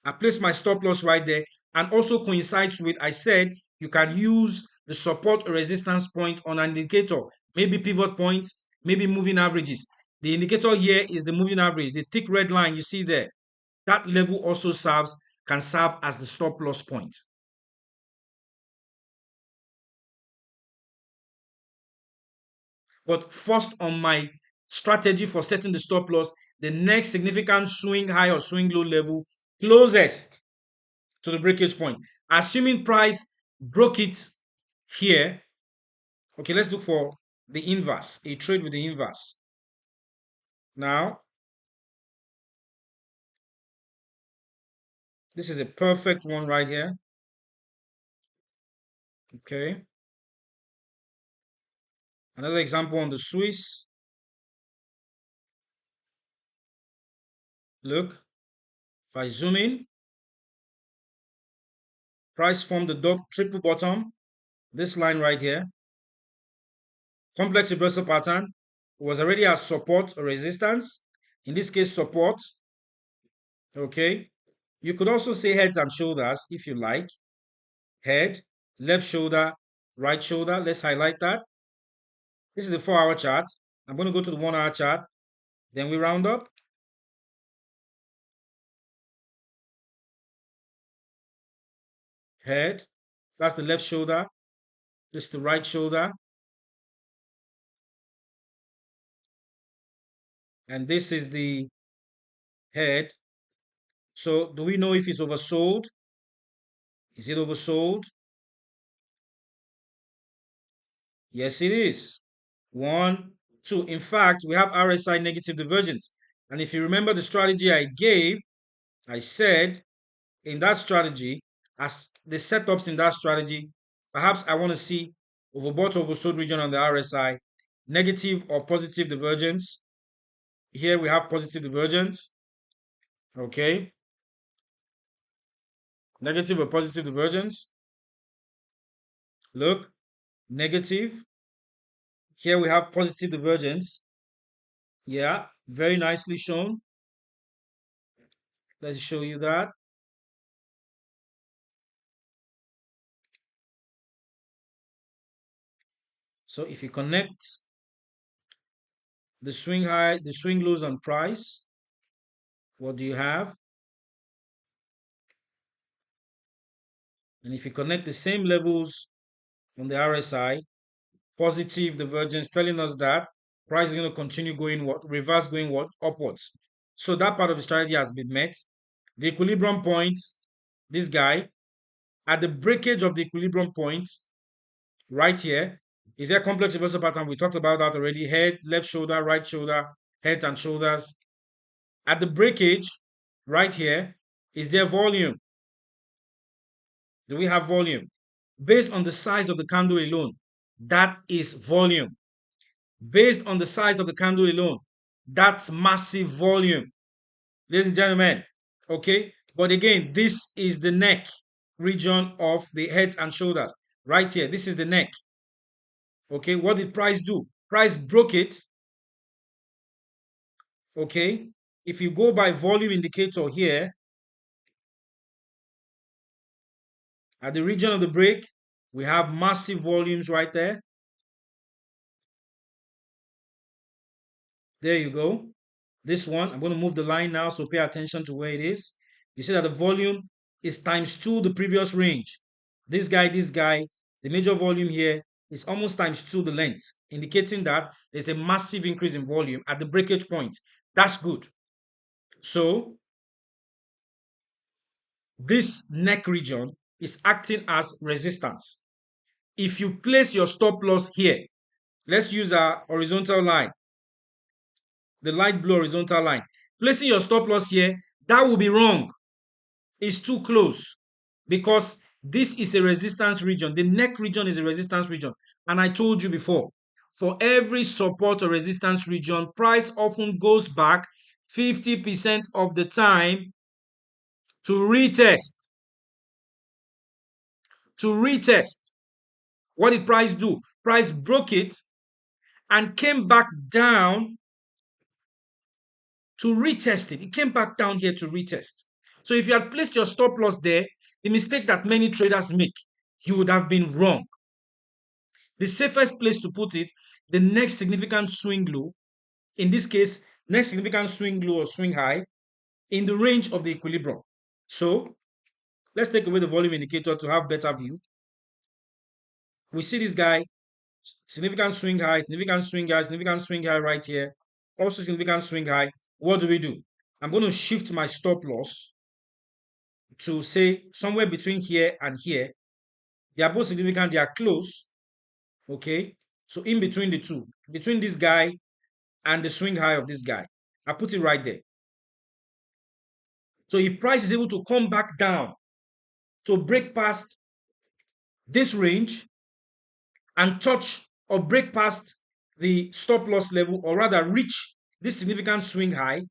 I place my stop loss right there and also coincides with, I said, you can use the support or resistance point on an indicator, maybe pivot point, maybe moving averages. The indicator here is the moving average, the thick red line you see there. That level also can serve as the stop loss point. But first on my strategy for setting the stop loss, the next significant swing high or swing low level closest to the breakage point. Assuming price broke it here. Okay, let's look for the inverse, a trade with the inverse. Now, this is a perfect one right here. Okay. Another example on the Swiss. Look, if I zoom in, price formed the triple bottom, this line right here. Complex reversal pattern was already as support or resistance. In this case, support. Okay. You could also say heads and shoulders if you like. Head, left shoulder, right shoulder. Let's highlight that. This is the 4-hour chart. I'm going to go to the 1-hour chart. Then we round up. Head, that's the left shoulder. This is the right shoulder. And this is the head. So do we know if it's oversold? Is it oversold? Yes, it is. 1, 2. In fact, we have RSI negative divergence. And if you remember the strategy I gave, I said in that strategy, as the setups in that strategy, perhaps I want to see overbought, oversold region on the RSI, negative or positive divergence. Here we have positive divergence. Okay. Negative or positive divergence. Look, negative. Here we have positive divergence. Yeah, very nicely shown. Let's show you that. So if you connect the swing high, the swing lows on price, what do you have? And if you connect the same levels on the RSI, positive divergence telling us that price is going to continue going reverse going upwards. So that part of the strategy has been met. The equilibrium point, this guy, at the breakage of the equilibrium point, right here, is there complex reversal pattern? We talked about that already. Head, left shoulder, right shoulder, heads and shoulders. At the breakage, right here, is there volume? Do we have volume? Based on the size of the candle alone, that is volume. Based on the size of the candle alone, that's massive volume. Ladies and gentlemen, okay? But again, this is the neck region of the heads and shoulders. Right here, this is the neck. Okay, what did price do? Price broke it. Okay, if you go by volume indicator here, at the region of the break, we have massive volumes right there. There you go. This one, I'm going to move the line now, so pay attention to where it is. You see that the volume is times 2 the previous range. This guy, the major volume here is almost times 2 the length, indicating that there's a massive increase in volume at the breakage point. That's good. So this neck region is acting as resistance. If you place your stop loss here, let's use a horizontal line, the light blue horizontal line. Placing your stop loss here, that will be wrong. It's too close because this is a resistance region. The neck region is a resistance region. And I told you before, for every support or resistance region, price often goes back 50% of the time to retest. To retest. What did price do? Price broke it and came back down to retest it. It came back down here to retest. So if you had placed your stop loss there, the mistake that many traders make, you would have been wrong. The safest place to put it, the next significant swing low, in this case, next significant swing low or swing high, in the range of the equilibrium. So let's take away the volume indicator to have better view. We see this guy, significant swing high, significant swing high, significant swing high right here, also significant swing high. What do? I'm going to shift my stop loss to say somewhere between here and here. They are both significant, they are close. Okay, so in between the two, between this guy and the swing high of this guy, I put it right there. So if price is able to come back down to break past this range and touch or break past the stop loss level, or rather reach this significant swing high,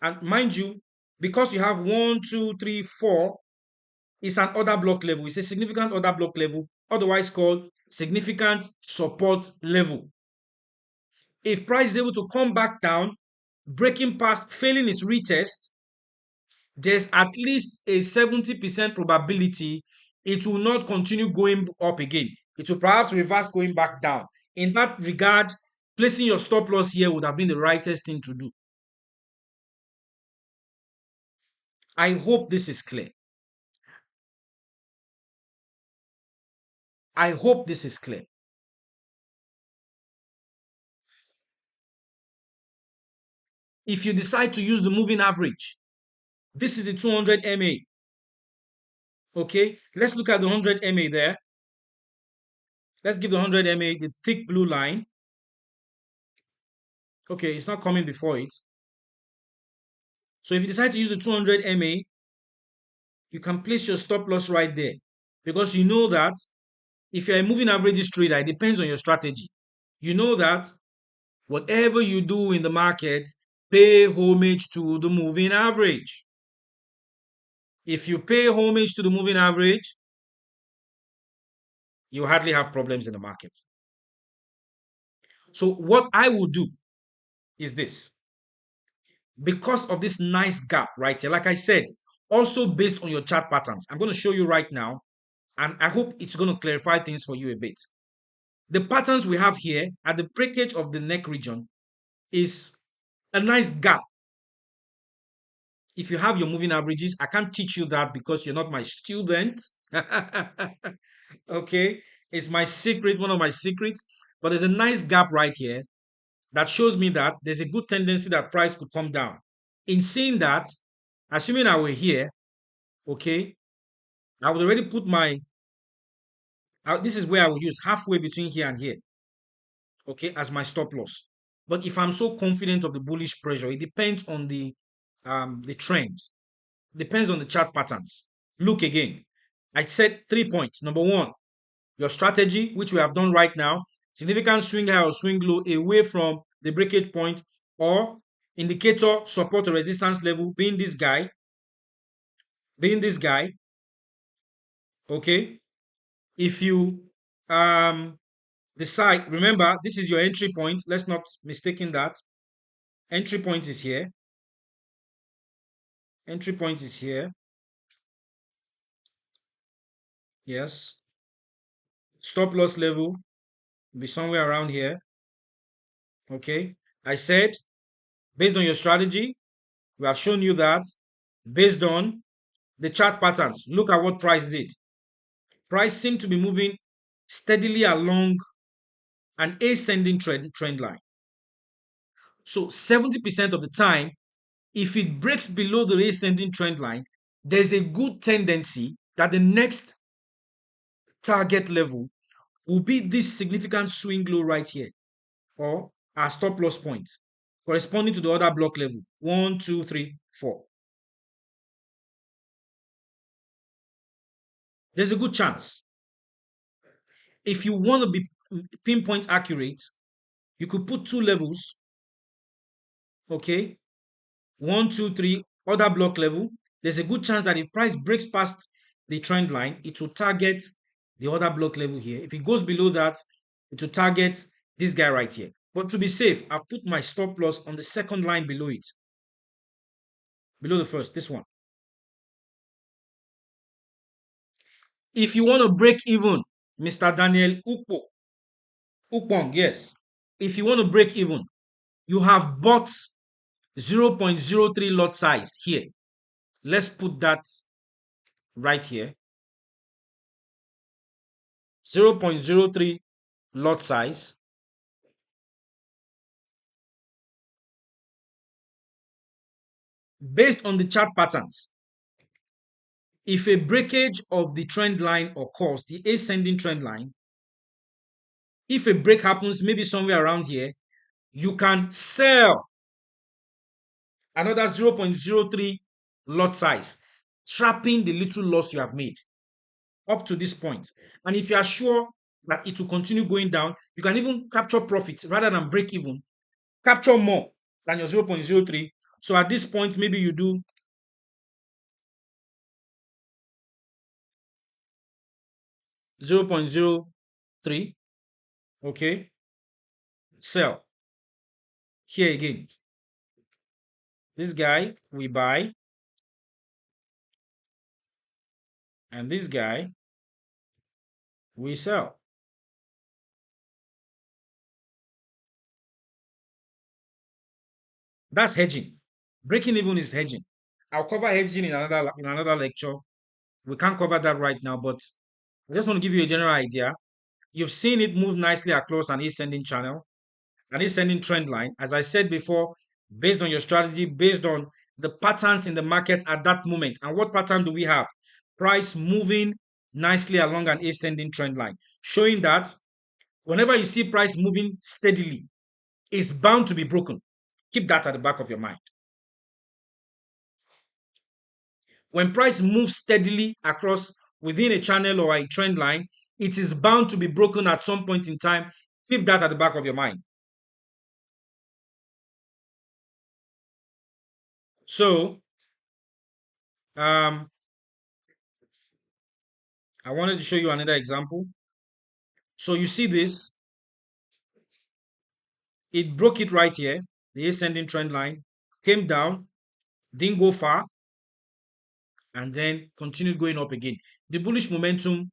and mind you, because you have 1, 2, 3, 4, it's an order block level. It's a significant order block level, otherwise called significant support level. If price is able to come back down, breaking past, failing its retest, there's at least a 70% probability it will not continue going up again. It will perhaps reverse going back down. In that regard, placing your stop loss here would have been the rightest thing to do. I hope this is clear. I hope this is clear. If you decide to use the moving average, this is the 200 MA. Okay, let's look at the 100 MA there. Let's give the 100 MA the thick blue line. Okay, it's not coming before it. So if you decide to use the 200 MA, you can place your stop loss right there, because you know that if you're a moving averages trader, it depends on your strategy. You know that whatever you do in the market, pay homage to the moving average. If you pay homage to the moving average, you hardly have problems in the market. So what I will do is this. Because of this nice gap right here, like I said, also based on your chart patterns, I'm going to show you right now, and I hope it's going to clarify things for you a bit. The patterns we have here at the breakage of the neck region is a nice gap. If you have your moving averages, I can't teach you that because you're not my student. Okay, it's my secret, one of my secrets. But there's a nice gap right here that shows me that there's a good tendency that price could come down. In saying that, assuming I were here, okay, I would already put my, this is where I will use halfway between here and here, okay, as my stop loss. But if I'm so confident of the bullish pressure, it depends on the trend, depends on the chart patterns. Look again. I said 3 points. Number one, your strategy, which we have done right now, significant swing high or swing low away from the breakage point, or indicator support or resistance level being this guy, okay. If you decide, remember, this is your entry point. Let's not mistake in that. Entry point is here. Entry point is here. Yes. Stop loss level will be somewhere around here. Okay. I said, based on your strategy, we have shown you that based on the chart patterns, look at what price did. Price seemed to be moving steadily along an ascending trend line. So 70% of the time, if it breaks below the ascending trend line, there's a good tendency that the next target level will be this significant swing low right here, or our stop loss point, corresponding to the other block level 1, 2, 3, 4. There's a good chance. If you want to be pinpoint accurate, you could put two levels, okay, 1, 2, 3, other block level. There's a good chance that if price breaks past the trend line, it will target the other block level here. If it goes below that, it will target this guy right here. But to be safe, I've put my stop loss on the second line below it, below the first, this one. If you want to break even, Mr. Daniel Upong, yes. If you want to break even, you have bought 0.03 lot size here. Let's put that right here. 0.03 lot size. Based on the chart patterns, if a breakage of the trend line occurs, the ascending trend line, if a break happens maybe somewhere around here, you can sell another 0.03 lot size, trapping the little loss you have made up to this point. And if you are sure that it will continue going down, you can even capture profit rather than break even, capture more than your 0.03. So at this point, maybe you do 0.03, okay, sell. Here again, this guy we buy, and this guy we sell. That's hedging. Breaking even is hedging. I'll cover hedging in another lecture. We can't cover that right now, but I just want to give you a general idea. You've seen it move nicely across an ascending channel, an ascending trend line. As I said before, based on your strategy, based on the patterns in the market at that moment. And what pattern do we have? Price moving nicely along an ascending trend line, showing that whenever you see price moving steadily, it's bound to be broken. Keep that at the back of your mind. When price moves steadily across within a channel or a trend line, it is bound to be broken at some point in time. Keep that at the back of your mind. So, I wanted to show you another example. So you see this, it broke it right here, the ascending trend line, came down, didn't go far, and then continued going up again. The bullish momentum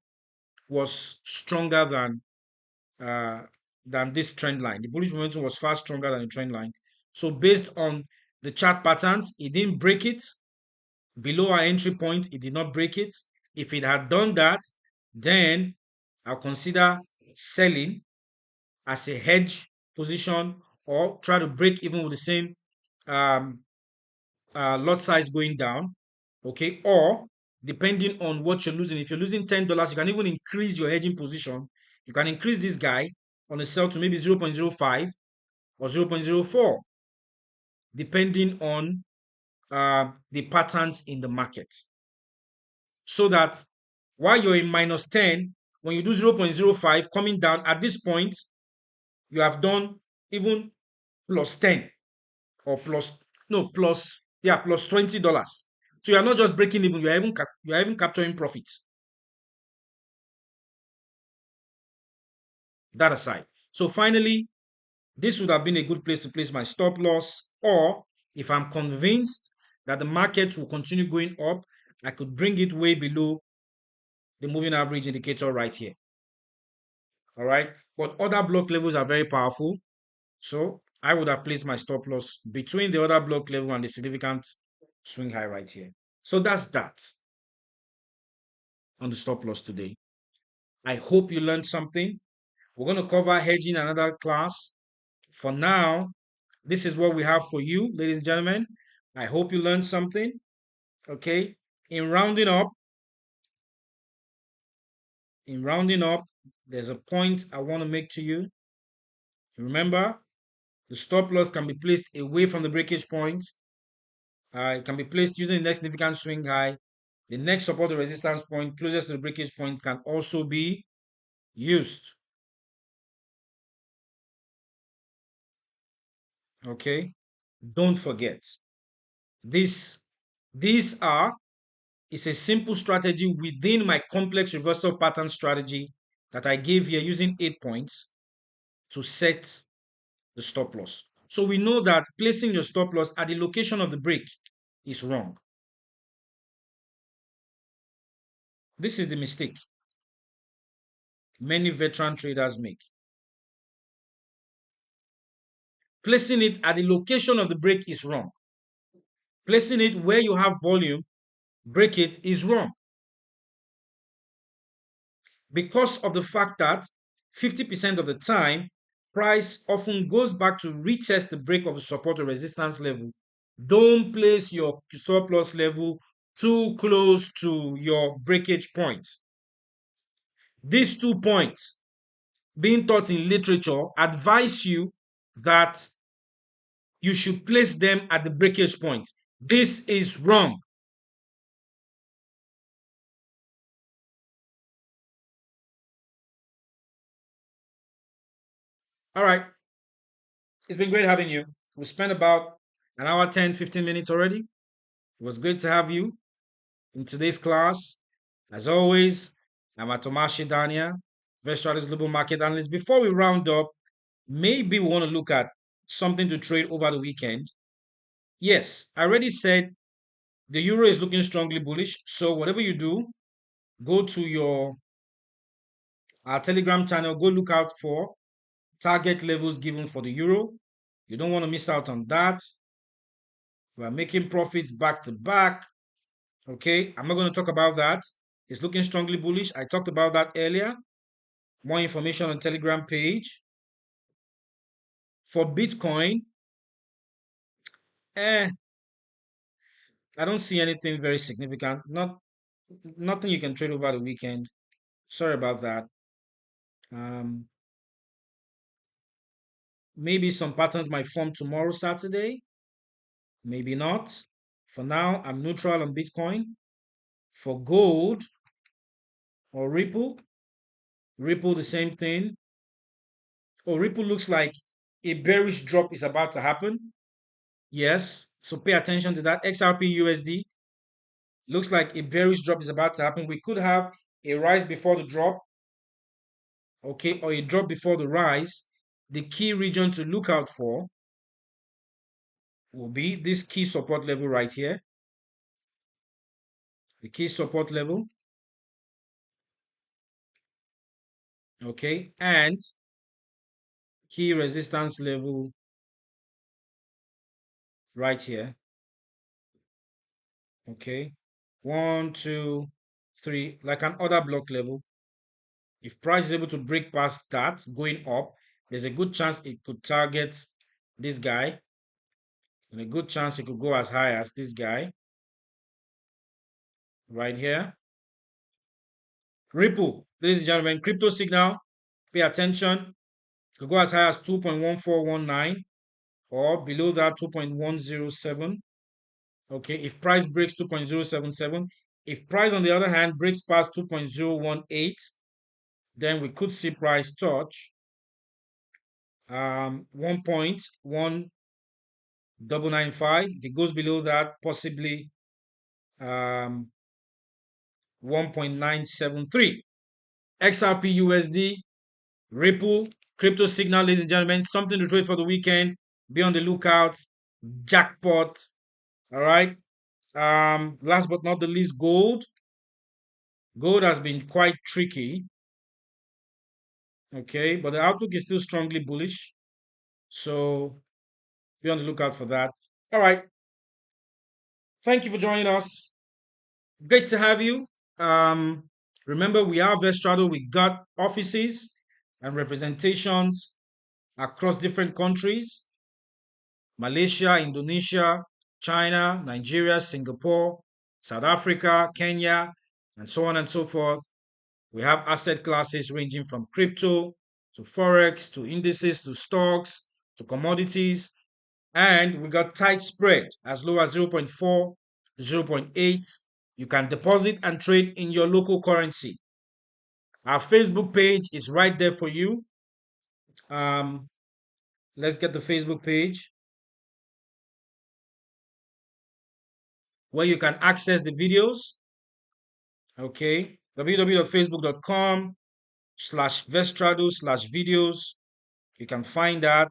was stronger uh, than this trend line. The bullish momentum was far stronger than the trend line. So based on the chart patterns, it didn't break it. Below our entry point, it did not break it. If it had done that, then I'll consider selling as a hedge position, or try to break even with the same lot size going down. Okay, or depending on what you're losing. If you're losing $10, you can even increase your hedging position. You can increase this guy on a sell to maybe 0.05 or 0.04, depending on the patterns in the market. So that while you're in minus 10, when you do 0.05 coming down at this point, you have done even plus 10 or plus, no, plus, yeah, plus $20. So you are not just breaking even, you are even capturing profit. That aside. So finally, this would have been a good place to place my stop loss. Or if I'm convinced that the markets will continue going up, I could bring it way below the moving average indicator right here. All right. But other block levels are very powerful. So I would have placed my stop loss between the other block level and the significant swing high right here. So that's that on the stop loss today. I hope you learned something. We're going to cover hedging another class. For now, this is what we have for you, ladies and gentlemen. I hope you learned something. Okay. In rounding up, there's a point I want to make to you. Remember, the stop loss can be placed away from the breakage point. It can be placed using the next significant swing high. The next support or resistance point closest to the breakage point can also be used. Okay. Don't forget, this these are is a simple strategy within my complex reversal pattern strategy that I gave here using 8 points to set the stop loss. So we know that placing your stop loss at the location of the break is wrong. This is the mistake many veteran traders make. Placing it at the location of the break is wrong. Placing it where you have volume, break it, is wrong. Because of the fact that 50% of the time, price often goes back to retest the break of the support or resistance level. Don't place your stop loss level too close to your breakage point. These 2 points being taught in literature advise you that you should place them at the breakage point. This is wrong. All right. It's been great having you. We spent about an hour, 10, 15 minutes already. It was great to have you in today's class. As always, I'm Atomashi Dania, Vestrado's Global Market Analyst. Before we round up, maybe we want to look at something to trade over the weekend. Yes, I already said the euro is looking strongly bullish. So whatever you do, go to your Telegram channel, go look out for target levels given for the euro. You don't want to miss out on that. We are making profits back to back. Okay, I'm not going to talk about that. It's looking strongly bullish. I talked about that earlier. More information on Telegram page. For Bitcoin, I don't see anything very significant. Nothing you can trade over the weekend. Sorry about that. Um, Maybe some patterns might form tomorrow, Saturday. Maybe not. For now, I'm neutral on Bitcoin. For gold or Ripple the same thing. Oh, Ripple looks like a bearish drop is about to happen. Yes, so pay attention to that. XRP USD looks like a bearish drop is about to happen. We could have a rise before the drop, okay, or a drop before the rise. The key region to look out for will be this key support level right here. The key support level, okay, and key resistance level right here, okay. 1, 2, 3, like an order block level. If price is able to break past that going up, there's a good chance it could target this guy, and a good chance it could go as high as this guy. right here. Ripple, ladies and gentlemen, crypto signal, pay attention. Could go as high as 2.1419 or below that 2.107. Okay, if price breaks 2.077, if price on the other hand breaks past 2.018, then we could see price touch 1.1995. If it goes below that, possibly 1.973. XRP USD, Ripple, crypto signal, ladies and gentlemen, something to trade for the weekend. Be on the lookout. Jackpot. All right. Last but not the least, gold. Gold has been quite tricky. Okay, but the outlook is still strongly bullish. So be on the lookout for that. All right. Thank you for joining us. Great to have you. Um, Remember, we are Vestrado. We got offices and representations across different countries: Malaysia, Indonesia, China, Nigeria, Singapore, South Africa, Kenya, and so on and so forth. We have asset classes ranging from crypto to forex to indices to stocks to commodities. And we got tight spread as low as 0.4 to 0.8. You can deposit and trade in your local currency. Our Facebook page is right there for you. Um, let's get the Facebook page where you can access the videos. Okay, www.facebook.com/vestrado/videos. You can find that.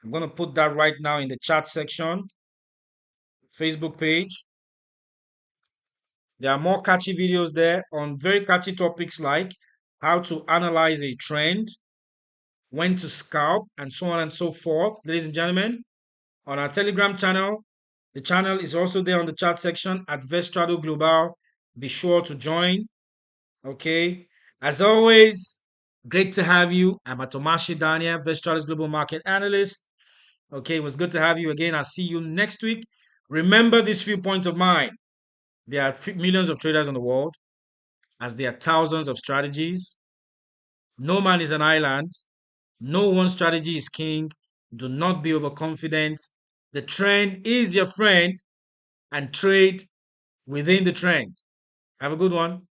I'm going to put that right now in the chat section. Facebook page. There are more catchy videos there on very catchy topics like how to analyze a trend, when to scalp, and so on and so forth. Ladies and gentlemen, on our Telegram channel, the channel is also there on the chat section at Vestrado Global. Be sure to join. Okay. As always, great to have you. I'm Atomashi Dania, Vestrado's Global Market Analyst. Okay, it was good to have you again. I'll see you next week. Remember these few points of mine. There are millions of traders in the world, as there are thousands of strategies. No man is an island. No one strategy is king. Do not be overconfident. The trend is your friend, and trade within the trend. Have a good one.